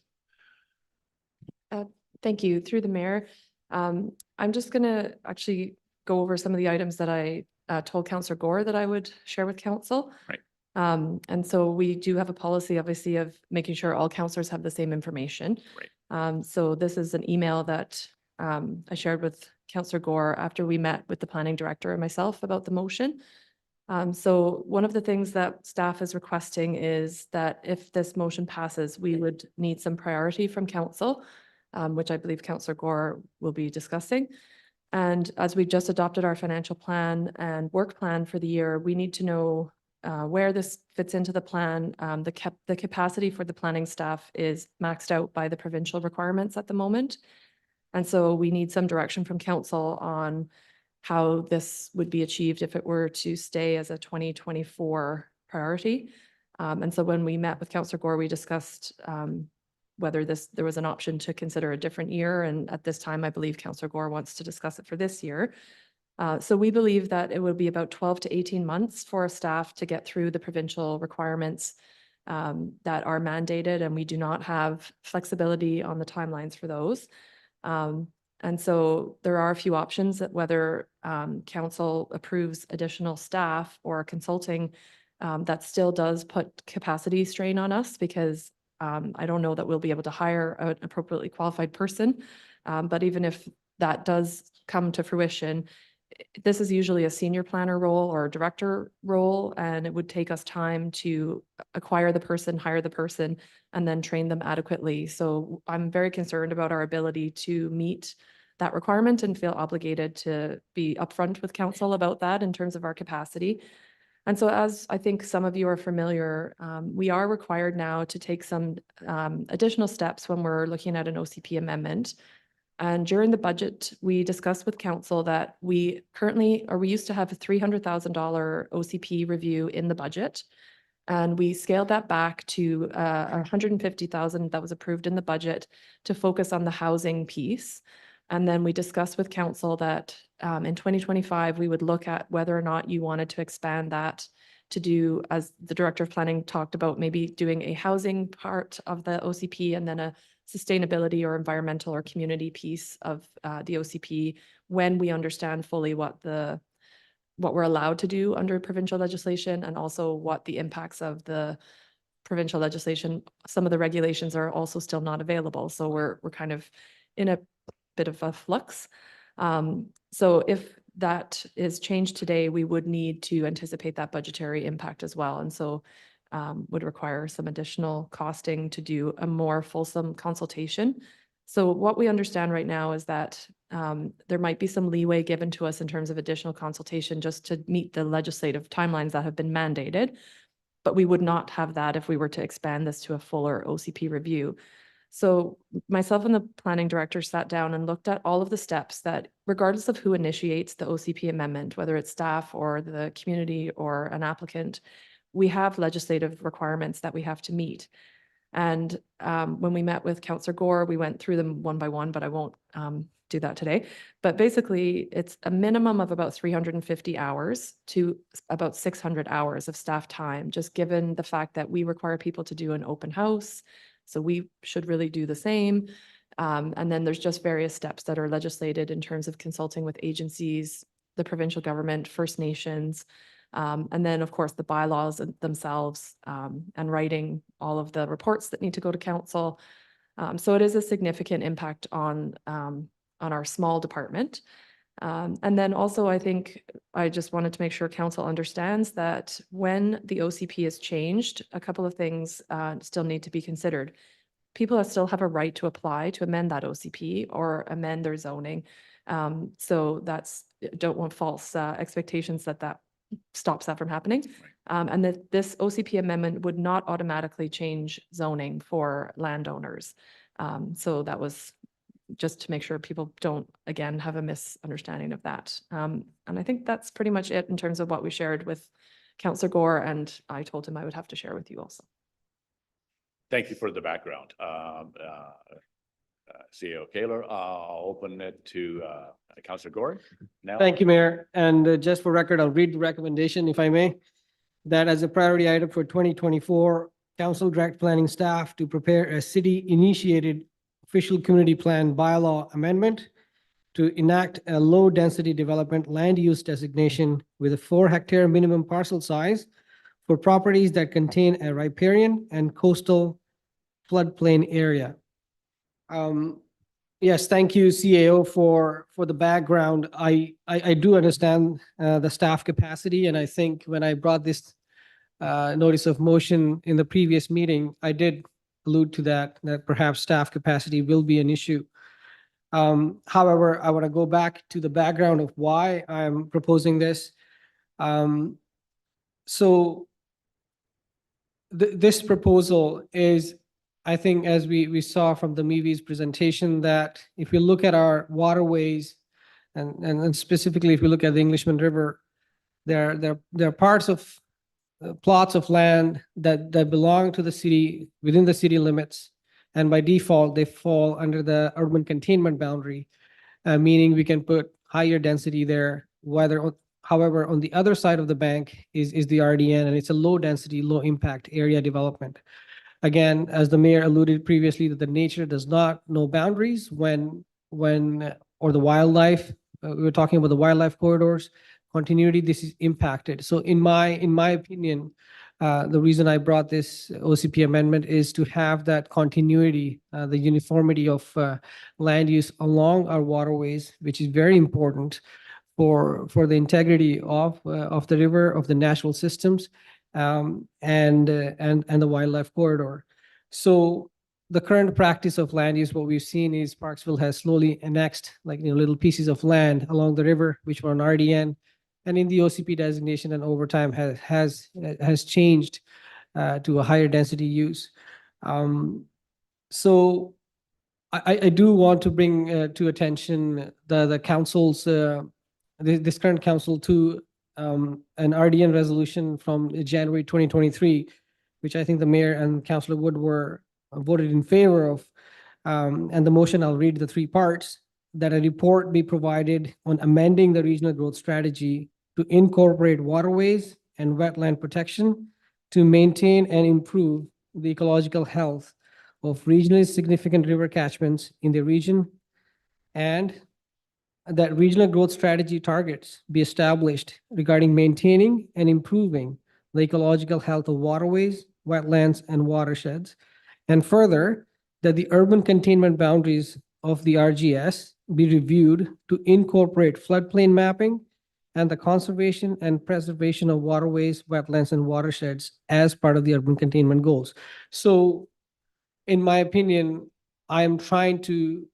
Thank you. Through the mayor, I'm just going to actually go over some of the items that I told Councillor Gaur that I would share with council. Right. And so we do have a policy, obviously, of making sure all councillors have the same information. Right. So this is an email that I shared with Councillor Gaur after we met with the planning director and myself about the motion. So one of the things that staff is requesting is that if this motion passes, we would need some priority from council, which I believe Councillor Gaur will be discussing. And as we've just adopted our financial plan and work plan for the year, we need to know where this fits into the plan. The capacity for the planning staff is maxed out by the provincial requirements at the moment. And so we need some direction from council on how this would be achieved if it were to stay as a 2024 priority. And so when we met with Councillor Gaur, we discussed whether there was an option to consider a different year. And at this time, I believe Councillor Gaur wants to discuss it for this year. So we believe that it would be about 12 to 18 months for staff to get through the provincial requirements that are mandated, and we do not have flexibility on the timelines for those. And so there are a few options that whether council approves additional staff or consulting, that still does put capacity strain on us because I don't know that we'll be able to hire an appropriately qualified person. But even if that does come to fruition, this is usually a senior planner role or a director role, and it would take us time to acquire the person, hire the person, and then train them adequately. So I'm very concerned about our ability to meet that requirement and feel obligated to be upfront with council about that in terms of our capacity. And so as I think some of you are familiar, we are required now to take some additional steps when we're looking at an OCP amendment. And during the budget, we discussed with council that we used to have a $300,000 OCP review in the budget. And we scaled that back to $150,000 that was approved in the budget to focus on the housing piece. And then we discussed with council that in 2025, we would look at whether or not you wanted to expand that to do, as the Director of Planning talked about, maybe doing a housing part of the OCP and then a sustainability or environmental or community piece of the OCP when we understand fully what we're allowed to do under provincial legislation and also what the impacts of the provincial legislation. Some of the regulations are also still not available. So we're kind of in a bit of a flux. So if that is changed today, we would need to anticipate that budgetary impact as well. And so would require some additional costing to do a more fulsome consultation. So what we understand right now is that there might be some leeway given to us in terms of additional consultation just to meet the legislative timelines that have been mandated. But we would not have that if we were to expand this to a fuller OCP review. So myself and the planning director sat down and looked at all of the steps that, regardless of who initiates the OCP amendment, whether it's staff or the community or an applicant, we have legislative requirements that we have to meet. And when we met with Councillor Gaur, we went through them one by one, but I won't do that today. But basically, it's a minimum of about 350 hours to about 600 hours of staff time, just given the fact that we require people to do an open house. So we should really do the same. And then there's just various steps that are legislated in terms of consulting with agencies, the provincial government, First Nations, and then, of course, the bylaws themselves and writing all of the reports that need to go to council. So it is a significant impact on our small department. And then also, I think I just wanted to make sure council understands that when the OCP is changed, a couple of things still need to be considered. People still have a right to apply to amend that OCP or amend their zoning. So don't want false expectations that stops that from happening. And that this OCP amendment would not automatically change zoning for landowners. So that was just to make sure people don't, again, have a misunderstanding of that. And I think that's pretty much it in terms of what we shared with Councillor Gaur, and I told him I would have to share with you also. Thank you for the background. CEO Kaler, I'll open it to Councillor Gaur now. Thank you, Mayor. And just for record, I'll read the recommendation, if I may, that as a priority item for 2024, council direct planning staff to prepare a city-initiated official community plan bylaw amendment to enact a low-density development land use designation with a 4-hectare minimum parcel size for properties that contain a riparian and coastal floodplain area. Yes, thank you, CAO, for the background. I do understand the staff capacity, and I think when I brought this notice of motion in the previous meeting, I did allude to that perhaps staff capacity will be an issue. However, I want to go back to the background of why I'm proposing this. So this proposal is, I think, as we saw from the MVIHES presentation, that if you look at our waterways and specifically if you look at the Englishman River, there are parts of plots of land that belong to the city within the city limits. And by default, they fall under the urban containment boundary, meaning we can put higher density there. However, on the other side of the bank is the RDN, and it's a low density, low impact area development. Again, as the mayor alluded previously, that the nature does not know boundaries or the wildlife, we were talking about the wildlife corridors, continuity, this is impacted. So in my opinion, the reason I brought this OCP amendment is to have that continuity, the uniformity of land use along our waterways, which is very important for the integrity of the river, of the natural systems, and the wildlife corridor. So the current practice of land use, what we've seen is Parksville has slowly annexed little pieces of land along the river, which were on RDN, and in the OCP designation, and over time has changed to a higher density use. So I do want to bring to attention the council's this current council to an RDN resolution from January 2023, which I think the mayor and Councillor Wood were voted in favor of. And the motion, I'll read the three parts: that a report be provided on amending the regional growth strategy to incorporate waterways and wetland protection to maintain and improve the ecological health of regionally significant river catchments in the region, and that regional growth strategy targets be established regarding maintaining and improving the ecological health of waterways, wetlands, and watersheds. And further, that the urban containment boundaries of the RGS be reviewed to incorporate floodplain mapping and the conservation and preservation of waterways, wetlands, and watersheds as part of the urban containment goals. So in my opinion, I am trying to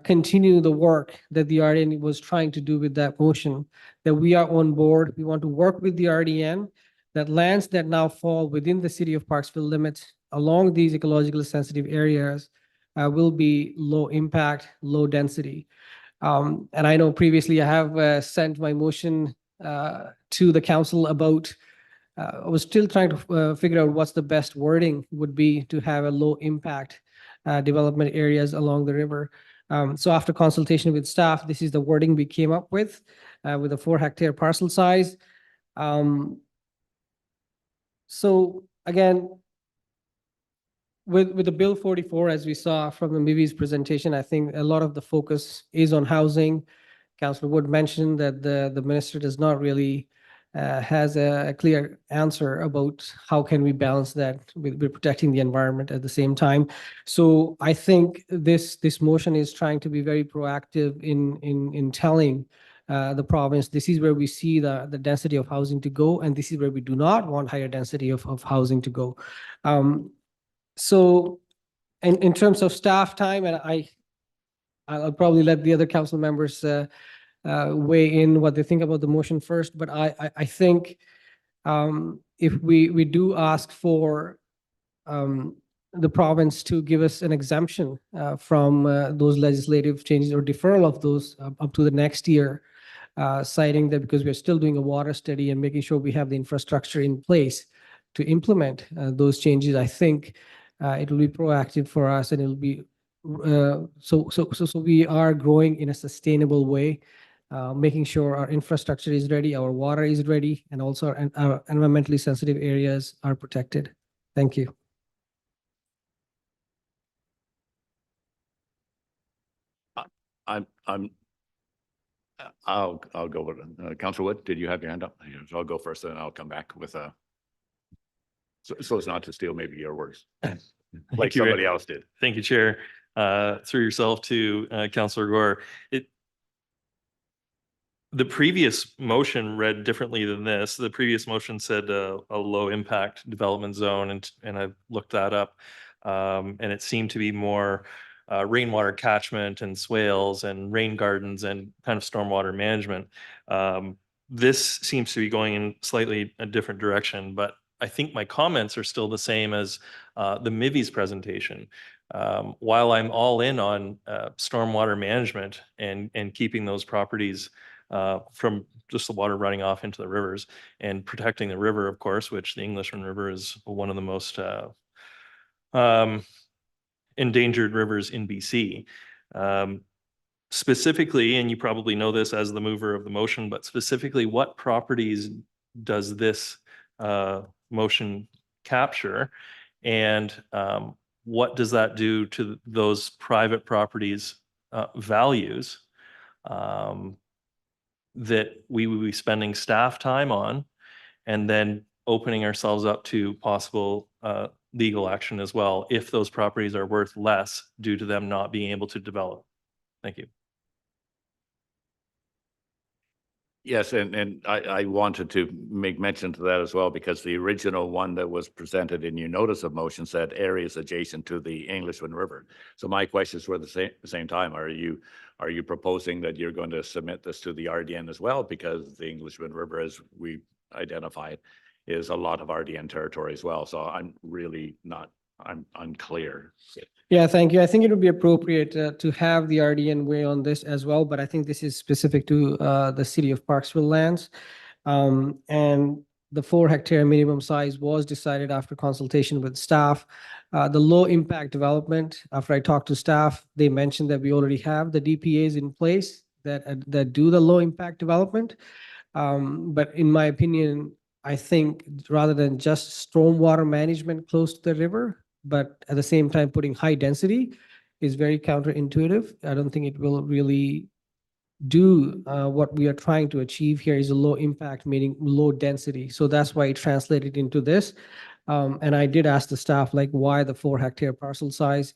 continue the work that the RDN was trying to do with that motion, that we are on board. We want to work with the RDN, that lands that now fall within the city of Parksville limits along these ecologically sensitive areas will be low impact, low density. And I know previously I have sent my motion to the council about, I was still trying to figure out what's the best wording would be to have a low impact development areas along the river. So after consultation with staff, this is the wording we came up with a 4-hectare parcel size. So again, with the Bill 44, as we saw from the MVIHES presentation, I think a lot of the focus is on housing. Councillor Wood mentioned that the minister does not really has a clear answer about how can we balance that with protecting the environment at the same time. So I think this motion is trying to be very proactive in telling the province, this is where we see the density of housing to go, and this is where we do not want higher density of housing to go. So in terms of staff time, and I'll probably let the other council members weigh in what they think about the motion first, but I think if we do ask for the province to give us an exemption from those legislative changes or deferral of those up to the next year, citing that because we're still doing a water study and making sure we have the infrastructure in place to implement those changes, I think it will be proactive for us, and it'll be so we are growing in a sustainable way, making sure our infrastructure is ready, our water is ready, and also our environmentally sensitive areas are protected. Thank you. I'll go with it. Councillor Wood, did you have your hand up? So I'll go first, and I'll come back with a. So as not to steal maybe your words, like you, somebody else did. Thank you, Chair. Through yourself to Councillor Gaur. The previous motion read differently than this. The previous motion said a low impact development zone, and I looked that up, and it seemed to be more rainwater catchment and swales and rain gardens and kind of stormwater management. This seems to be going in slightly a different direction, but I think my comments are still the same as the MVIHES presentation. While I'm all in on stormwater management and keeping those properties from just the water running off into the rivers and protecting the river, of course, which the Englishman River is one of the most endangered rivers in BC. Specifically, and you probably know this as the mover of the motion, but specifically, what properties does this motion capture? And what does that do to those private properties' values that we would be spending staff time on, and then opening ourselves up to possible legal action as well if those properties are worth less due to them not being able to develop? Thank you. Yes, and I wanted to make mention to that as well, because the original one that was presented in your notice of motion said areas adjacent to the Englishman River. So my questions were the same time. Are you proposing that you're going to submit this to the RDN as well? Because the Englishman River, as we identified, is a lot of RDN territory as well. So I'm really not, I'm unclear. Yeah, thank you. I think it would be appropriate to have the RDN weigh on this as well, but I think this is specific to the city of Parksville lands. And the 4-hectare minimum size was decided after consultation with staff. The low impact development, after I talked to staff, they mentioned that we already have the DPAs in place that do the low impact development. But in my opinion, I think rather than just stormwater management close to the river, but at the same time putting high density is very counterintuitive. I don't think it will really do what we are trying to achieve here is a low impact, meaning low density. So that's why it translated into this. And I did ask the staff, like, why the 4-hectare parcel size?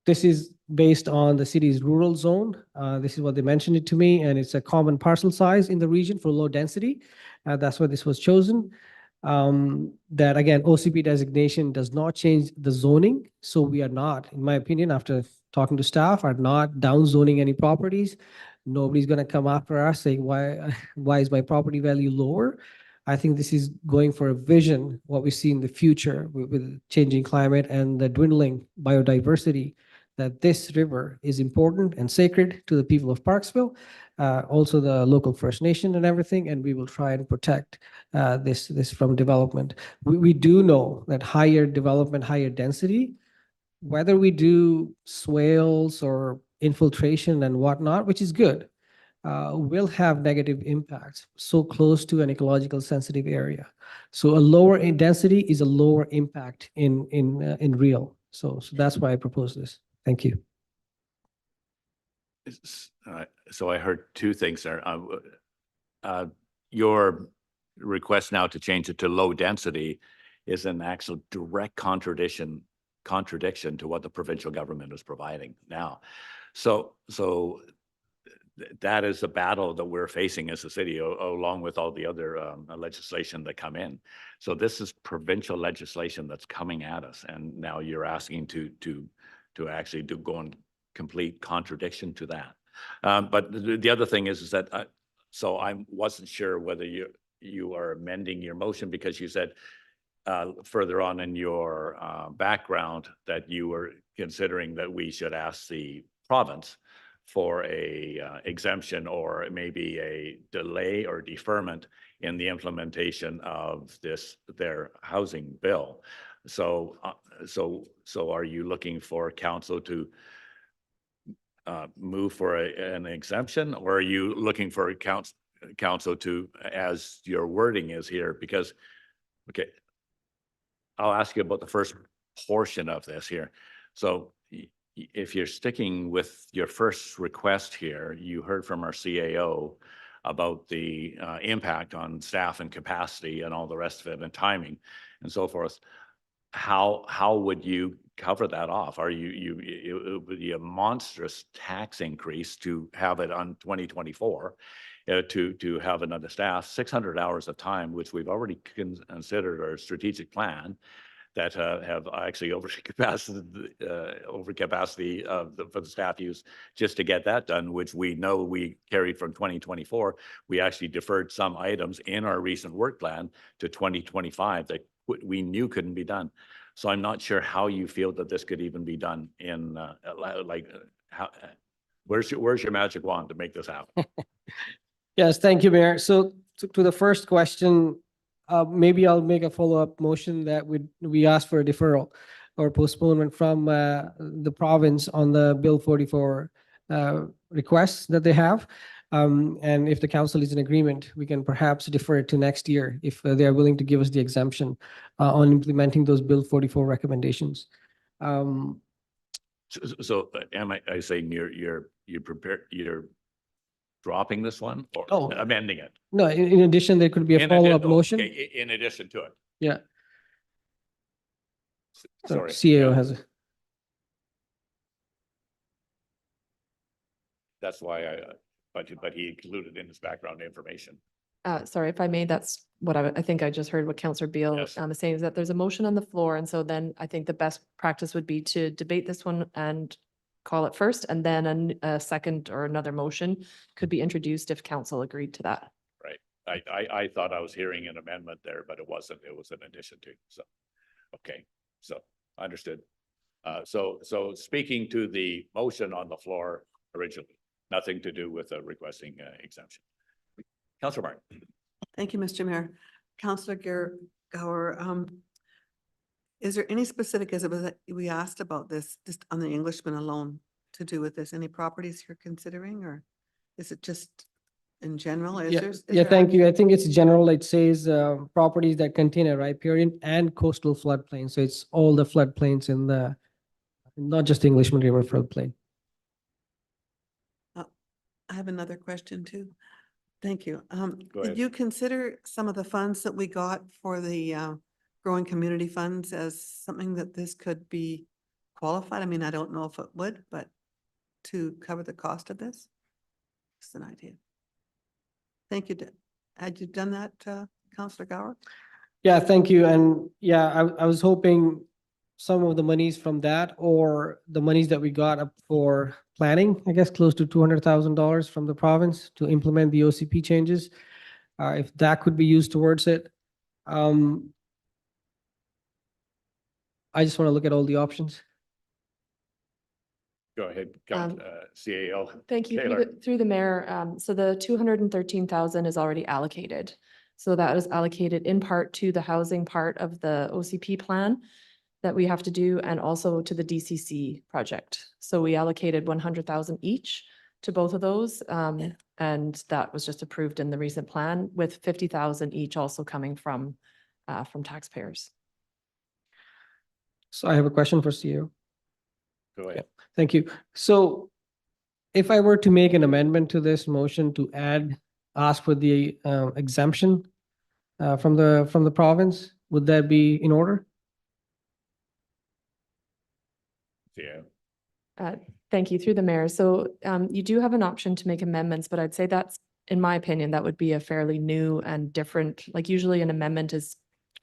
This is based on the city's rural zone. This is what they mentioned it to me, and it's a common parcel size in the region for low density. That's why this was chosen. That again, OCP designation does not change the zoning. So we are not, in my opinion, after talking to staff, are not down zoning any properties. Nobody's going to come after us saying, why is my property value lower? I think this is going for a vision, what we see in the future with changing climate and the dwindling biodiversity, that this river is important and sacred to the people of Parksville, also the local First Nation and everything, and we will try and protect this from development. We do know that higher development, higher density, whether we do swales or infiltration and whatnot, which is good, will have negative impacts so close to an ecological sensitive area. So a lower in density is a lower impact in real. So that's why I propose this. Thank you. So I heard two things there. Your request now to change it to low density is an actual direct contradiction to what the provincial government is providing now. So that is the battle that we're facing as a city, along with all the other legislation that come in. So this is provincial legislation that's coming at us, and now you're asking to actually go in complete contradiction to that. But the other thing is that so I wasn't sure whether you are amending your motion, because you said further on in your background that you were considering that we should ask the province for a exemption or maybe a delay or deferment in the implementation of their housing bill. So are you looking for council to move for an exemption, or are you looking for council to, as your wording is here? Because, okay, I'll ask you about the first portion of this here. So if you're sticking with your first request here, you heard from our CAO about the impact on staff and capacity and all the rest of it, and timing and so forth. How would you cover that off? Are it would be a monstrous tax increase to have it on 2024 to have another staff, 600 hours of time, which we've already considered our strategic plan. that have actually overcapacity for the staff use just to get that done, which we know we carried from 2024. We actually deferred some items in our recent work plan to 2025 that we knew couldn't be done. So I'm not sure how you feel that this could even be done in how. Where's your magic wand to make this happen? Yes, thank you, Mayor. So to the first question, maybe I'll make a follow-up motion that we ask for a deferral or postponement from the province on the Bill 44 requests that they have. And if the council is in agreement, we can perhaps defer it to next year if they are willing to give us the exemption on implementing those Bill 44 recommendations. So am I saying you're dropping this one or Oh. amending it? No, in addition, there could be a In follow-up addi- motion. okay, in addition to it. Yeah. So Sorry. CAO Yeah. has. That's why but he included in his background information. Sorry, if I may, that's what I think I just heard what Councillor Beal Yes. is saying, is that there's a motion on the floor. And so then I think the best practice would be to debate this one and call it first, and then a second or another motion could be introduced if council agreed to that. Right. I thought I was hearing an amendment there, but it wasn't. It was an addition to. So, okay. So understood. So speaking to the motion on the floor originally, nothing to do with requesting exemption. Councillor Martin. Thank you, Mr. Mayor. Councillor Gaur, is there any specific, as it was, we asked about this just on the Englishman alone to do with this, any properties you're considering, or is it just in general? Is Yeah, there- is yeah, there thank you. I action? think it's general. It says properties that contain a riparian and coastal floodplain. So it's all the floodplains in the, not just Englishman River floodplain. I have another question too. Thank you. Go Did ahead. you consider some of the funds that we got for the growing community funds as something that this could be qualified? I mean, I don't know if it would, but to cover the cost of this? Just an idea. Thank you. Had you done that, Councillor Gaur? Yeah, thank you. And yeah, I was hoping some of the monies from that or the monies that we got up for planning, I guess close to $200,000 from the province to implement the OCP changes. If that could be used towards it. I just want to look at all the options. Go ahead, Um, CAO. Thank you. Taylor. Through the mayor. So the 213,000 is already allocated. So that was allocated in part to the housing part of the OCP plan that we have to do, and also to the DCC project. So we allocated 100,000 each to both of those. And that was just approved in the recent plan, with 50,000 each also coming from taxpayers. So I have a question for CEO. Go ahead. Thank you. So if I were to make an amendment to this motion to ask for the exemption from the province, would that be in order? Yeah. Thank you, through the mayor. So you do have an option to make amendments, but I'd say that's, in my opinion, that would be a fairly new and different, like usually an amendment is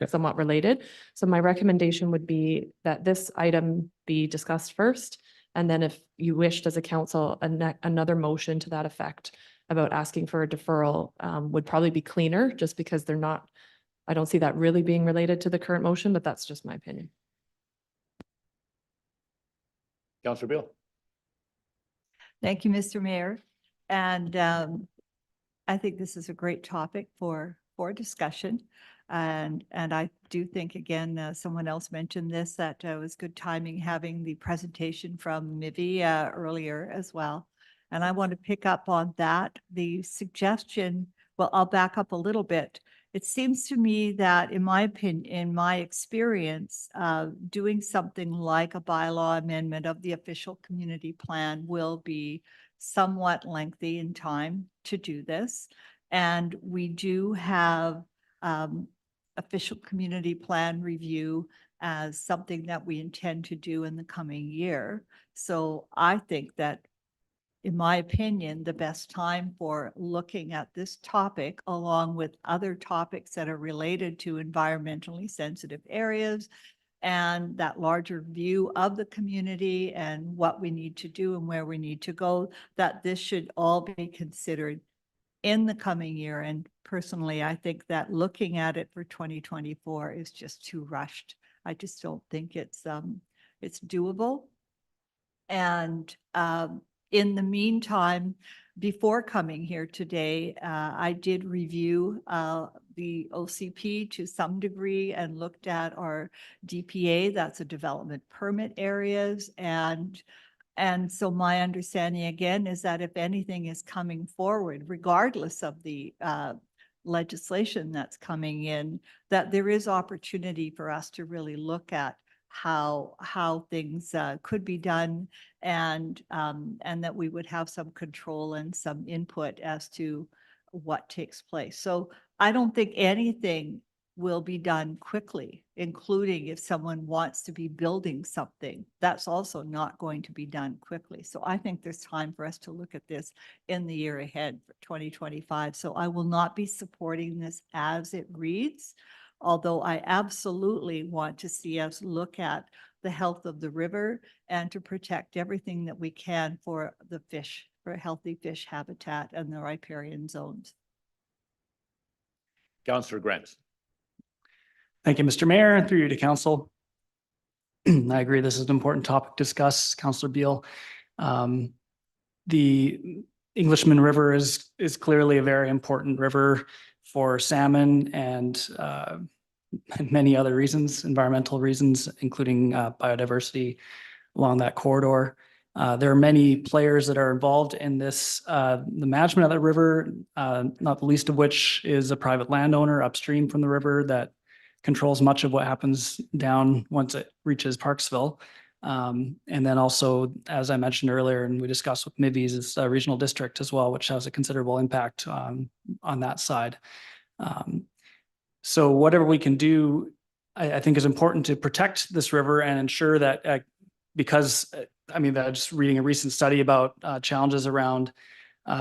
somewhat related. So my recommendation would be that this item be discussed first. And then if you wished as a council, another motion to that effect about asking for a deferral would probably be cleaner, just because they're not, I don't see that really being related to the current motion, but that's just my opinion. Councillor Beal. Thank you, Mr. Mayor. And I think this is a great topic for discussion. And I do think, again, someone else mentioned this, that it was good timing having the presentation from MVIHES earlier as well. And I want to pick up on that. The suggestion, well, I'll back up a little bit. It seems to me that, in my opinion, in my experience, doing something like a bylaw amendment of the official community plan will be somewhat lengthy in time to do this. And we do have official community plan review as something that we intend to do in the coming year. So I think that, in my opinion, the best time for looking at this topic, along with other topics that are related to environmentally sensitive areas, and that larger view of the community and what we need to do and where we need to go, that this should all be considered in the coming year. And personally, I think that looking at it for 2024 is just too rushed. I just don't think it's doable. And in the meantime, before coming here today, I did review the OCP to some degree and looked at our DPA, that's a development permit areas. And so my understanding again is that if anything is coming forward, regardless of the legislation that's coming in, that there is opportunity for us to really look at how things could be done, and that we would have some control and some input as to what takes place. So I don't think anything will be done quickly, including if someone wants to be building something, that's also not going to be done quickly. So I think there's time for us to look at this in the year ahead for 2025. So I will not be supporting this as it reads, although I absolutely want to see us look at the health of the river and to protect everything that we can for the fish, for healthy fish habitat and the riparian zones. Councillor Grant. Thank you, Mr. Mayor, and through you to council. I agree, this is an important topic to discuss, Councillor Beal. The Englishman River is clearly a very important river for salmon and many other reasons, environmental reasons, including biodiversity along that corridor. There are many players that are involved in this, the management of the river, not the least of which is a private landowner upstream from the river that controls much of what happens down once it reaches Parksville. And then also, as I mentioned earlier, and we discussed with MVIHES, it's a regional district as well, which has a considerable impact on that side. So whatever we can do, I think is important to protect this river and ensure that, because, I mean, just reading a recent study about challenges around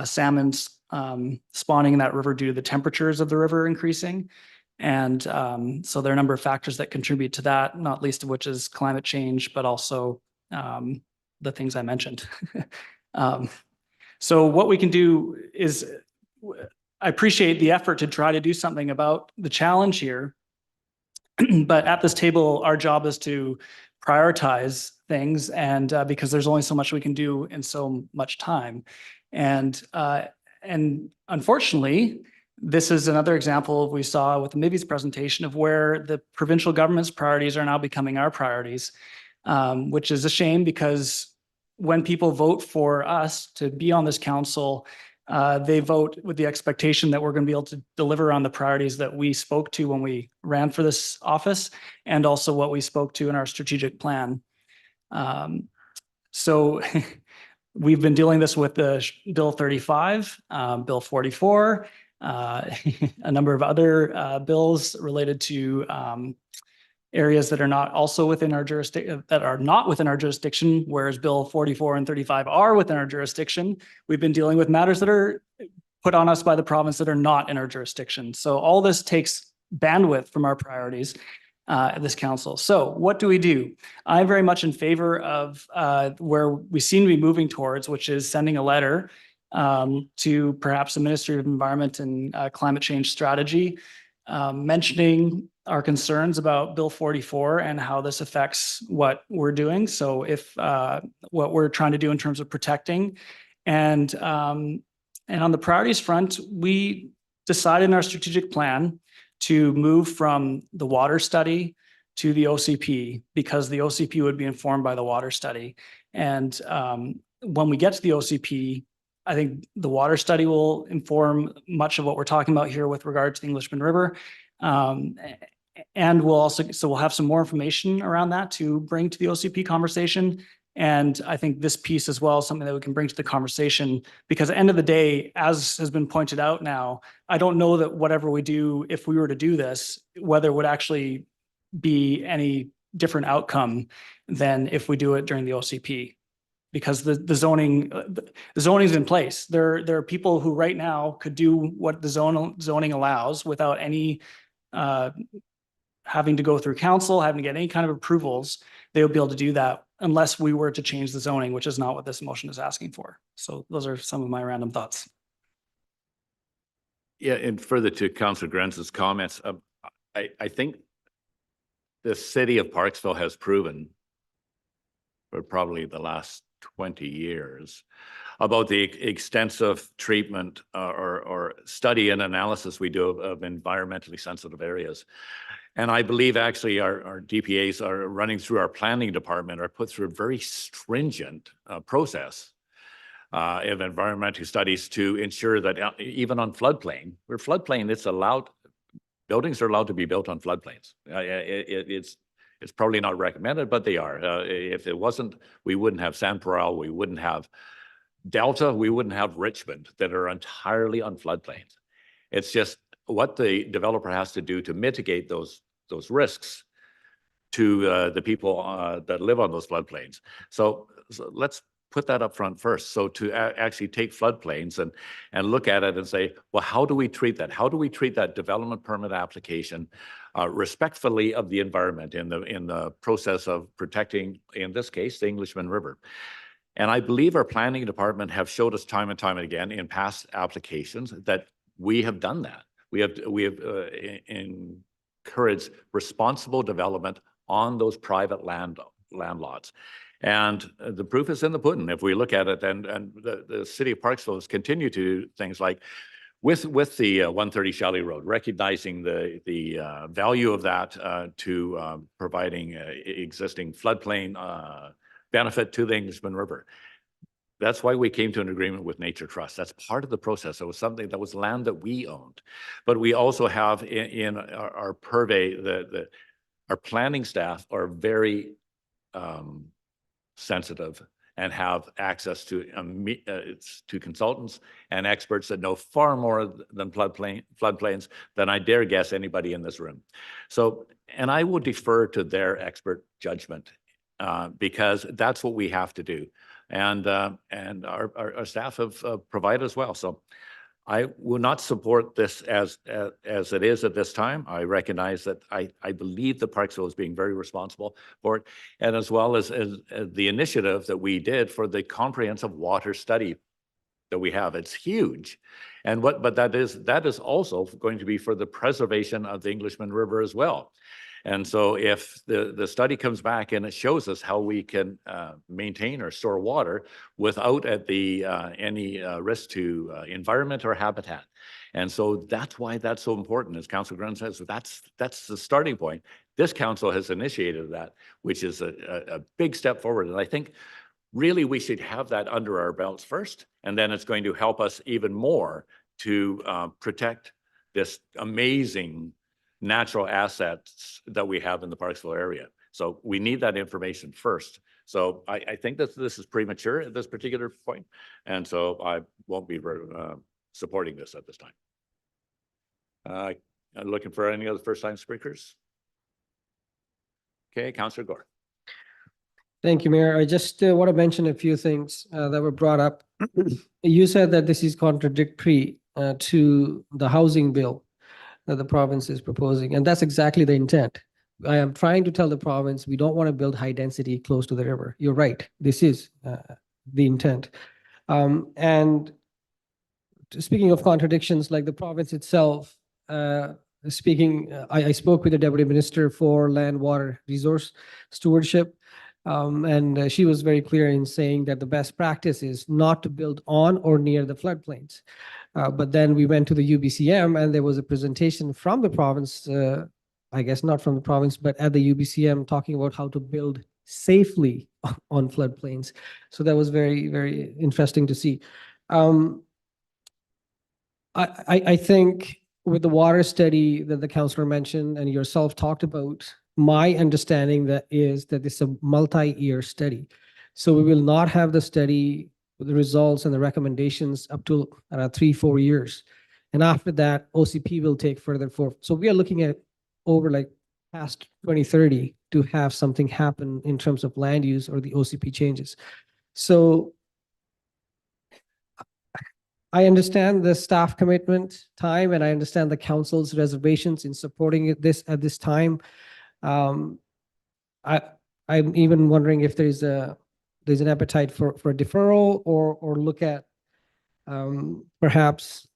salmon spawning in that river due to the temperatures of the river increasing. And so there are a number of factors that contribute to that, not least of which is climate change, but also the things I mentioned. So what we can do is, I appreciate the effort to try to do something about the challenge here, but at this table, our job is to prioritize things, and because there's only so much we can do in so much time. And unfortunately, this is another example we saw with the MVIHES presentation of where the provincial government's priorities are now becoming our priorities, which is a shame because when people vote for us to be on this council, they vote with the expectation that we're going to be able to deliver on the priorities that we spoke to when we ran for this office, and also what we spoke to in our strategic plan. So we've been dealing this with the Bill 35, Bill 44, a number of other bills related to areas that are not also within our jurisdiction, that are not within our jurisdiction, whereas Bill 44 and 35 are within our jurisdiction. We've been dealing with matters that are put on us by the province that are not in our jurisdiction. So all this takes bandwidth from our priorities at this council. So what do we do? I'm very much in favor of where we seem to be moving towards, which is sending a letter to perhaps the Ministry of Environment and Climate Change Strategy, mentioning our concerns about Bill 44 and how this affects what we're doing. So if what we're trying to do in terms of protecting, and on the priorities front, we decided in our strategic plan to move from the water study to the OCP, because the OCP would be informed by the water study. And when we get to the OCP, I think the water study will inform much of what we're talking about here with regard to the Englishman River. And we'll also, so we'll have some more information around that to bring to the OCP conversation. And I think this piece as well is something that we can bring to the conversation, because at the end of the day, as has been pointed out now, I don't know that whatever we do, if we were to do this, whether it would actually be any different outcome than if we do it during the OCP. Because the zoning is in place. There are people who right now could do what the zoning allows without any having to go through council, having to get any kind of approvals, they would be able to do that unless we were to change the zoning, which is not what this motion is asking for. So those are some of my random thoughts. Yeah, and further to Councillor Grenz's comments, I think the city of Parksville has proven for probably the last 20 years about the extensive treatment or study and analysis we do of environmentally sensitive areas. And I believe actually our DPAs are running through our planning department are put through a very stringent process of environmental studies to ensure that even on floodplain, where floodplain, it's allowed, buildings are allowed to be built on floodplains. It's probably not recommended, but they are. If it wasn't, we wouldn't have Sanparal, we wouldn't have Delta, we wouldn't have Richmond that are entirely on floodplains. It's just what the developer has to do to mitigate those risks to the people that live on those floodplains. So let's put that up front first. So to actually take floodplains and look at it and say, well, how do we treat that? How do we treat that development permit application respectfully of the environment in the process of protecting, in this case, the Englishman River? And I believe our planning department have showed us time and time again in past applications that we have done that. We have encouraged responsible development on those private land lots. And the proof is in the pudding. If we look at it, and the city of Parksville has continued to do things like with the 130 Shelley Road, recognizing the value of that to providing existing floodplain benefit to the Englishman River. That's why we came to an agreement with Nature Trust. That's part of the process. It was something that was land that we owned. But we also have in our purvey, our planning staff are very sensitive and have access to consultants and experts that know far more than floodplains than I dare guess anybody in this room. So, and I will defer to their expert judgment because that's what we have to do. And our staff have provided as well. So I will not support this as it is at this time. I recognize that I believe the Parksville is being very responsible for it, and as well as the initiative that we did for the comprehensive water study that we have. It's huge. And but that is also going to be for the preservation of the Englishman River as well. And so if the study comes back and it shows us how we can maintain or store water without any risk to environment or habitat. And so that's why that's so important, as Councillor Grun says, that's the starting point. This council has initiated that, which is a big step forward. And I think really we should have that under our belts first, and then it's going to help us even more to protect this amazing natural assets that we have in the Parksville area. So we need that information first. So I think that this is premature at this particular point. And so I won't be supporting this at this time. I'm looking for any other first-time speakers. Okay, Councillor Gaur. Thank you, Mayor. I just want to mention a few things that were brought up. You said that this is contradictory to the housing bill that the province is proposing, and that's exactly the intent. I am trying to tell the province we don't want to build high density close to the river. You're right. This is the intent. And speaking of contradictions, like the province itself, I spoke with the Deputy Minister for Land, Water, Resource Stewardship, and she was very clear in saying that the best practice is not to build on or near the floodplains. But then we went to the UBCM and there was a presentation from the province, I guess not from the province, but at the UBCM talking about how to build safely on floodplains. So that was very, very interesting to see. I think with the water study that the councillor mentioned and yourself talked about, my understanding that is that it's a multi-year study. So we will not have the study, the results and the recommendations up to 3-4 years. And after that, OCP will take further forward. So we are looking at over like past 2030 to have something happen in terms of land use or the OCP changes. So I understand the staff commitment time, and I understand the council's reservations in supporting this at this time. I'm even wondering if there's an appetite for a deferral or look at perhaps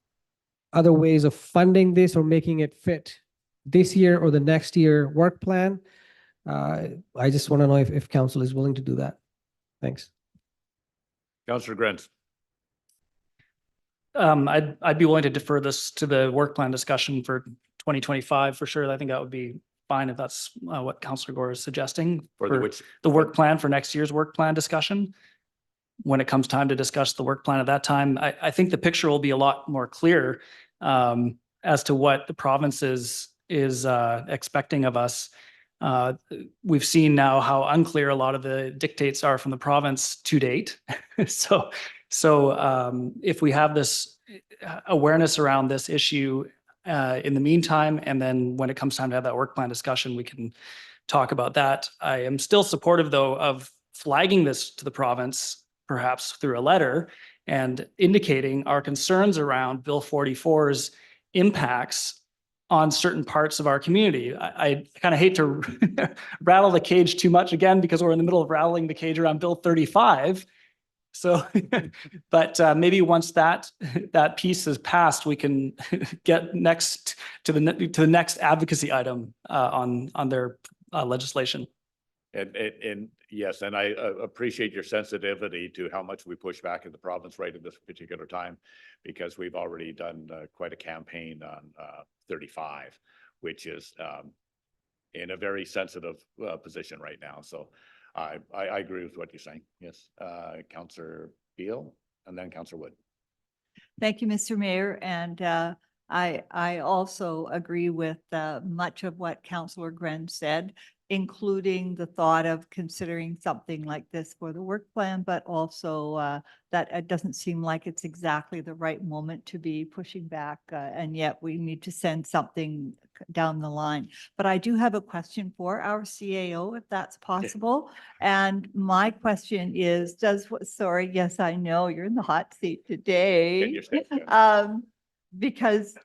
other ways of funding this or making it fit this year or the next year work plan. I just want to know if council is willing to do that. Thanks. Councillor Grant. I'd be willing to defer this to the work plan discussion for 2025 for sure. I think that would be fine if that's what Councillor Gaur is suggesting. For the which? The work plan for next year's work plan discussion. When it comes time to discuss the work plan at that time, I think the picture will be a lot more clear as to what the province is expecting of us. We've seen now how unclear a lot of the dictates are from the province to date. So if we have this awareness around this issue in the meantime, and then when it comes time to have that work plan discussion, we can talk about that. I am still supportive, though, of flagging this to the province, perhaps through a letter, and indicating our concerns around Bill 44's impacts on certain parts of our community. I kind of hate to rattle the cage too much again, because we're in the middle of rattling the cage around Bill 35. So, but maybe once that piece is passed, we can get next to the next advocacy item on their legislation. And yes, and I appreciate your sensitivity to how much we push back in the province right at this particular time, because we've already done quite a campaign on 35, which is in a very sensitive position right now. So I agree with what you're saying. Yes, Councillor Beal, and then Councillor Wood. Thank you, Mr. Mayor. And I also agree with much of what Councillor Gren said, including the thought of considering something like this for the work plan, but also that it doesn't seem like it's exactly the right moment to be pushing back, and yet we need to send something down the line. But I do have a question for our CAO, if that's possible. And my question is, sorry, yes, I know you're in the hot seat today. Because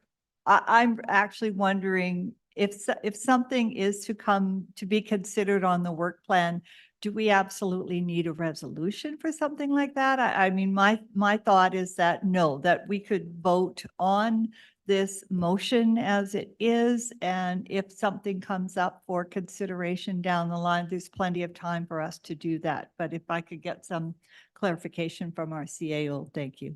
I'm actually wondering if something is to come to be considered on the work plan, do we absolutely need a resolution for something like that? I mean, my thought is that no, that we could vote on this motion as it is. And if something comes up for consideration down the line, there's plenty of time for us to do that. But if I could get some clarification from our CAO, thank you.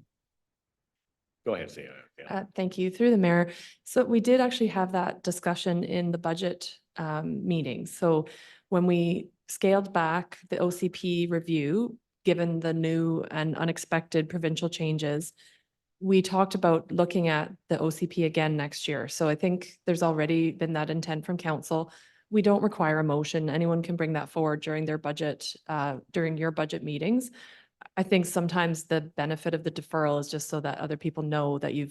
Go ahead, Sarah. Yeah. Thank you. Through the mayor. So we did actually have that discussion in the budget meeting. So when we scaled back the OCP review, given the new and unexpected provincial changes, we talked about looking at the OCP again next year. So I think there's already been that intent from council. We don't require a motion. Anyone can bring that forward during their budget, during your budget meetings. I think sometimes the benefit of the deferral is just so that other people know that you're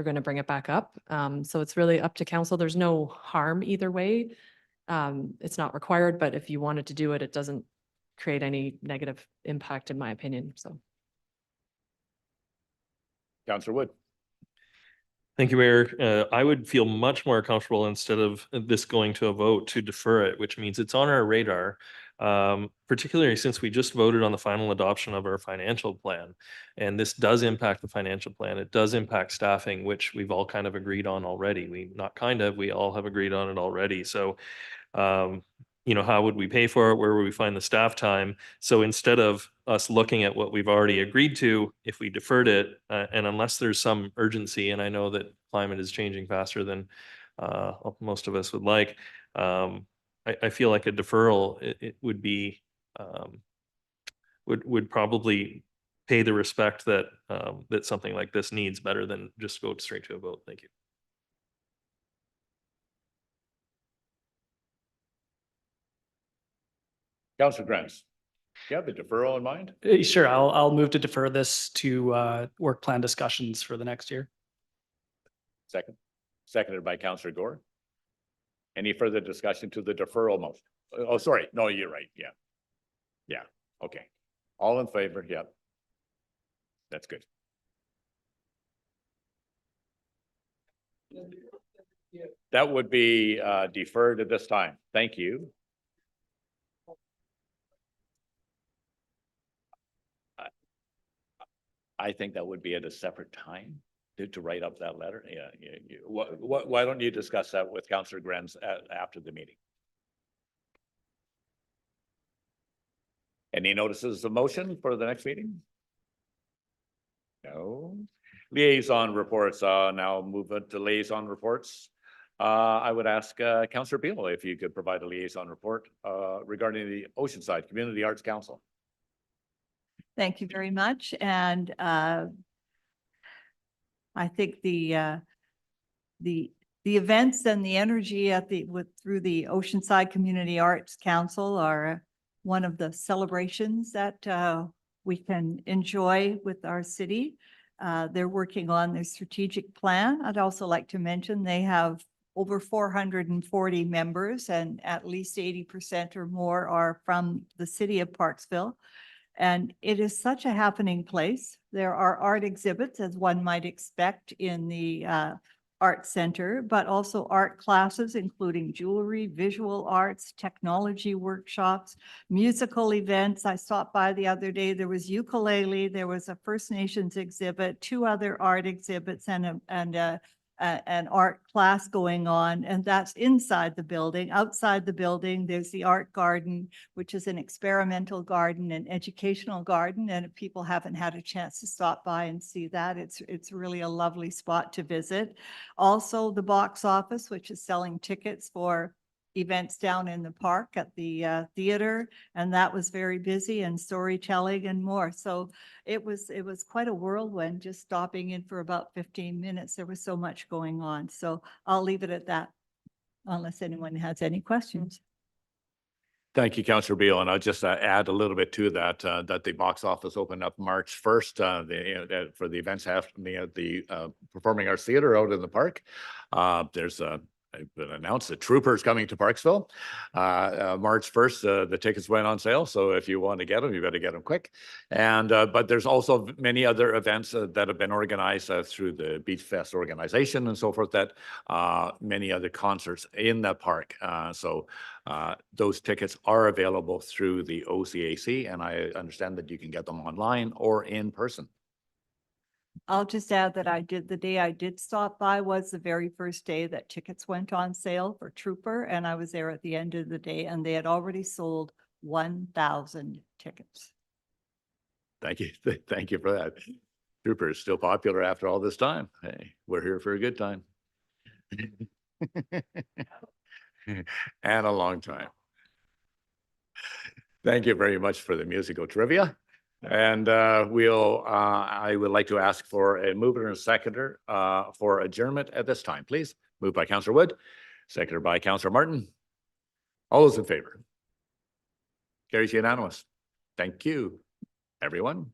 going to bring it back up. So it's really up to council. There's no harm either way. It's not required, but if you wanted to do it, it doesn't create any negative impact, in my opinion. So. Councillor Wood. Thank you, Mayor. I would feel much more comfortable instead of this going to a vote to defer it, which means it's on our radar. Particularly since we just voted on the final adoption of our financial plan. And this does impact the financial plan. It does impact staffing, which we've all kind of agreed on already. We all have agreed on it already. So, how would we pay for it? Where would we find the staff time? So instead of us looking at what we've already agreed to, if we deferred it, and unless there's some urgency, and I know that climate is changing faster than most of us would like, I feel like a deferral it would be would probably pay the respect that that something like this needs better than just go straight to a vote. Thank you. Councillor Grant. Do you have the deferral in mind? Sure, I'll move to defer this to work plan discussions for the next year. Seconded by Councillor Gaur. Any further discussion to the deferral motion? Oh, sorry. No, you're right. Yeah. Okay. All in favor? Yep. That's good. That would be deferred at this time. Thank you. I think that would be at a separate time to write up that letter. Yeah, why don't you discuss that with Councillor Grenz after the meeting? Any notices of motion for the next meeting? No. Liaison reports, now move it to liaison reports. I would ask Councillor Beal if you could provide a liaison report regarding the Oceanside Community Arts Council. Thank you very much. And I think the events and the energy at through the Oceanside Community Arts Council are one of the celebrations that we can enjoy with our city. They're working on their strategic plan. I'd also like to mention they have over 440 members, and at least 80% or more are from the city of Parksville. And it is such a happening place. There are art exhibits, as one might expect, in the art center, but also art classes, including jewelry, visual arts, technology workshops, musical events. I stopped by the other day. There was ukulele, there was a First Nations exhibit, 2 other art exhibits, and an art class going on, and that's inside the building. Outside the building, there's the art garden, which is an experimental garden and educational garden. And if people haven't had a chance to stop by and see that, it's really a lovely spot to visit. Also, the box office, which is selling tickets for events down in the park at the theater, and that was very busy, and storytelling and more. So it was quite a whirlwind just stopping in for about 15 minutes. There was so much going on. So I'll leave it at that unless anyone has any questions. Thank you, Councillor Beal. And I'll just add a little bit to that, that the box office opened up March 1st for the events happening at the Performing Arts Theatre out in the park. There's it's been announced that Troopers coming to Parksville. March 1st, the tickets went on sale. So if you want to get them, you better get them quick. And but there's also many other events that have been organized through the Beach Fest organization and so forth, that many other concerts in that park. So those tickets are available through the OCAC, and I understand that you can get them online or in person. I'll just add that the day I did stop by was the very first day that tickets went on sale for Trooper. And I was there at the end of the day, and they had already sold 1,000 tickets. Thank you. Thank you for that. Trooper is still popular after all this time. Hey, we're here for a good time. And a long time. Thank you very much for the musical trivia. And I would like to ask for a mover and a seconder for adjournment at this time, please. Moved by Councillor Wood, seconded by Councillor Martin. All those in favor? Carries unanimous. Thank you, everyone.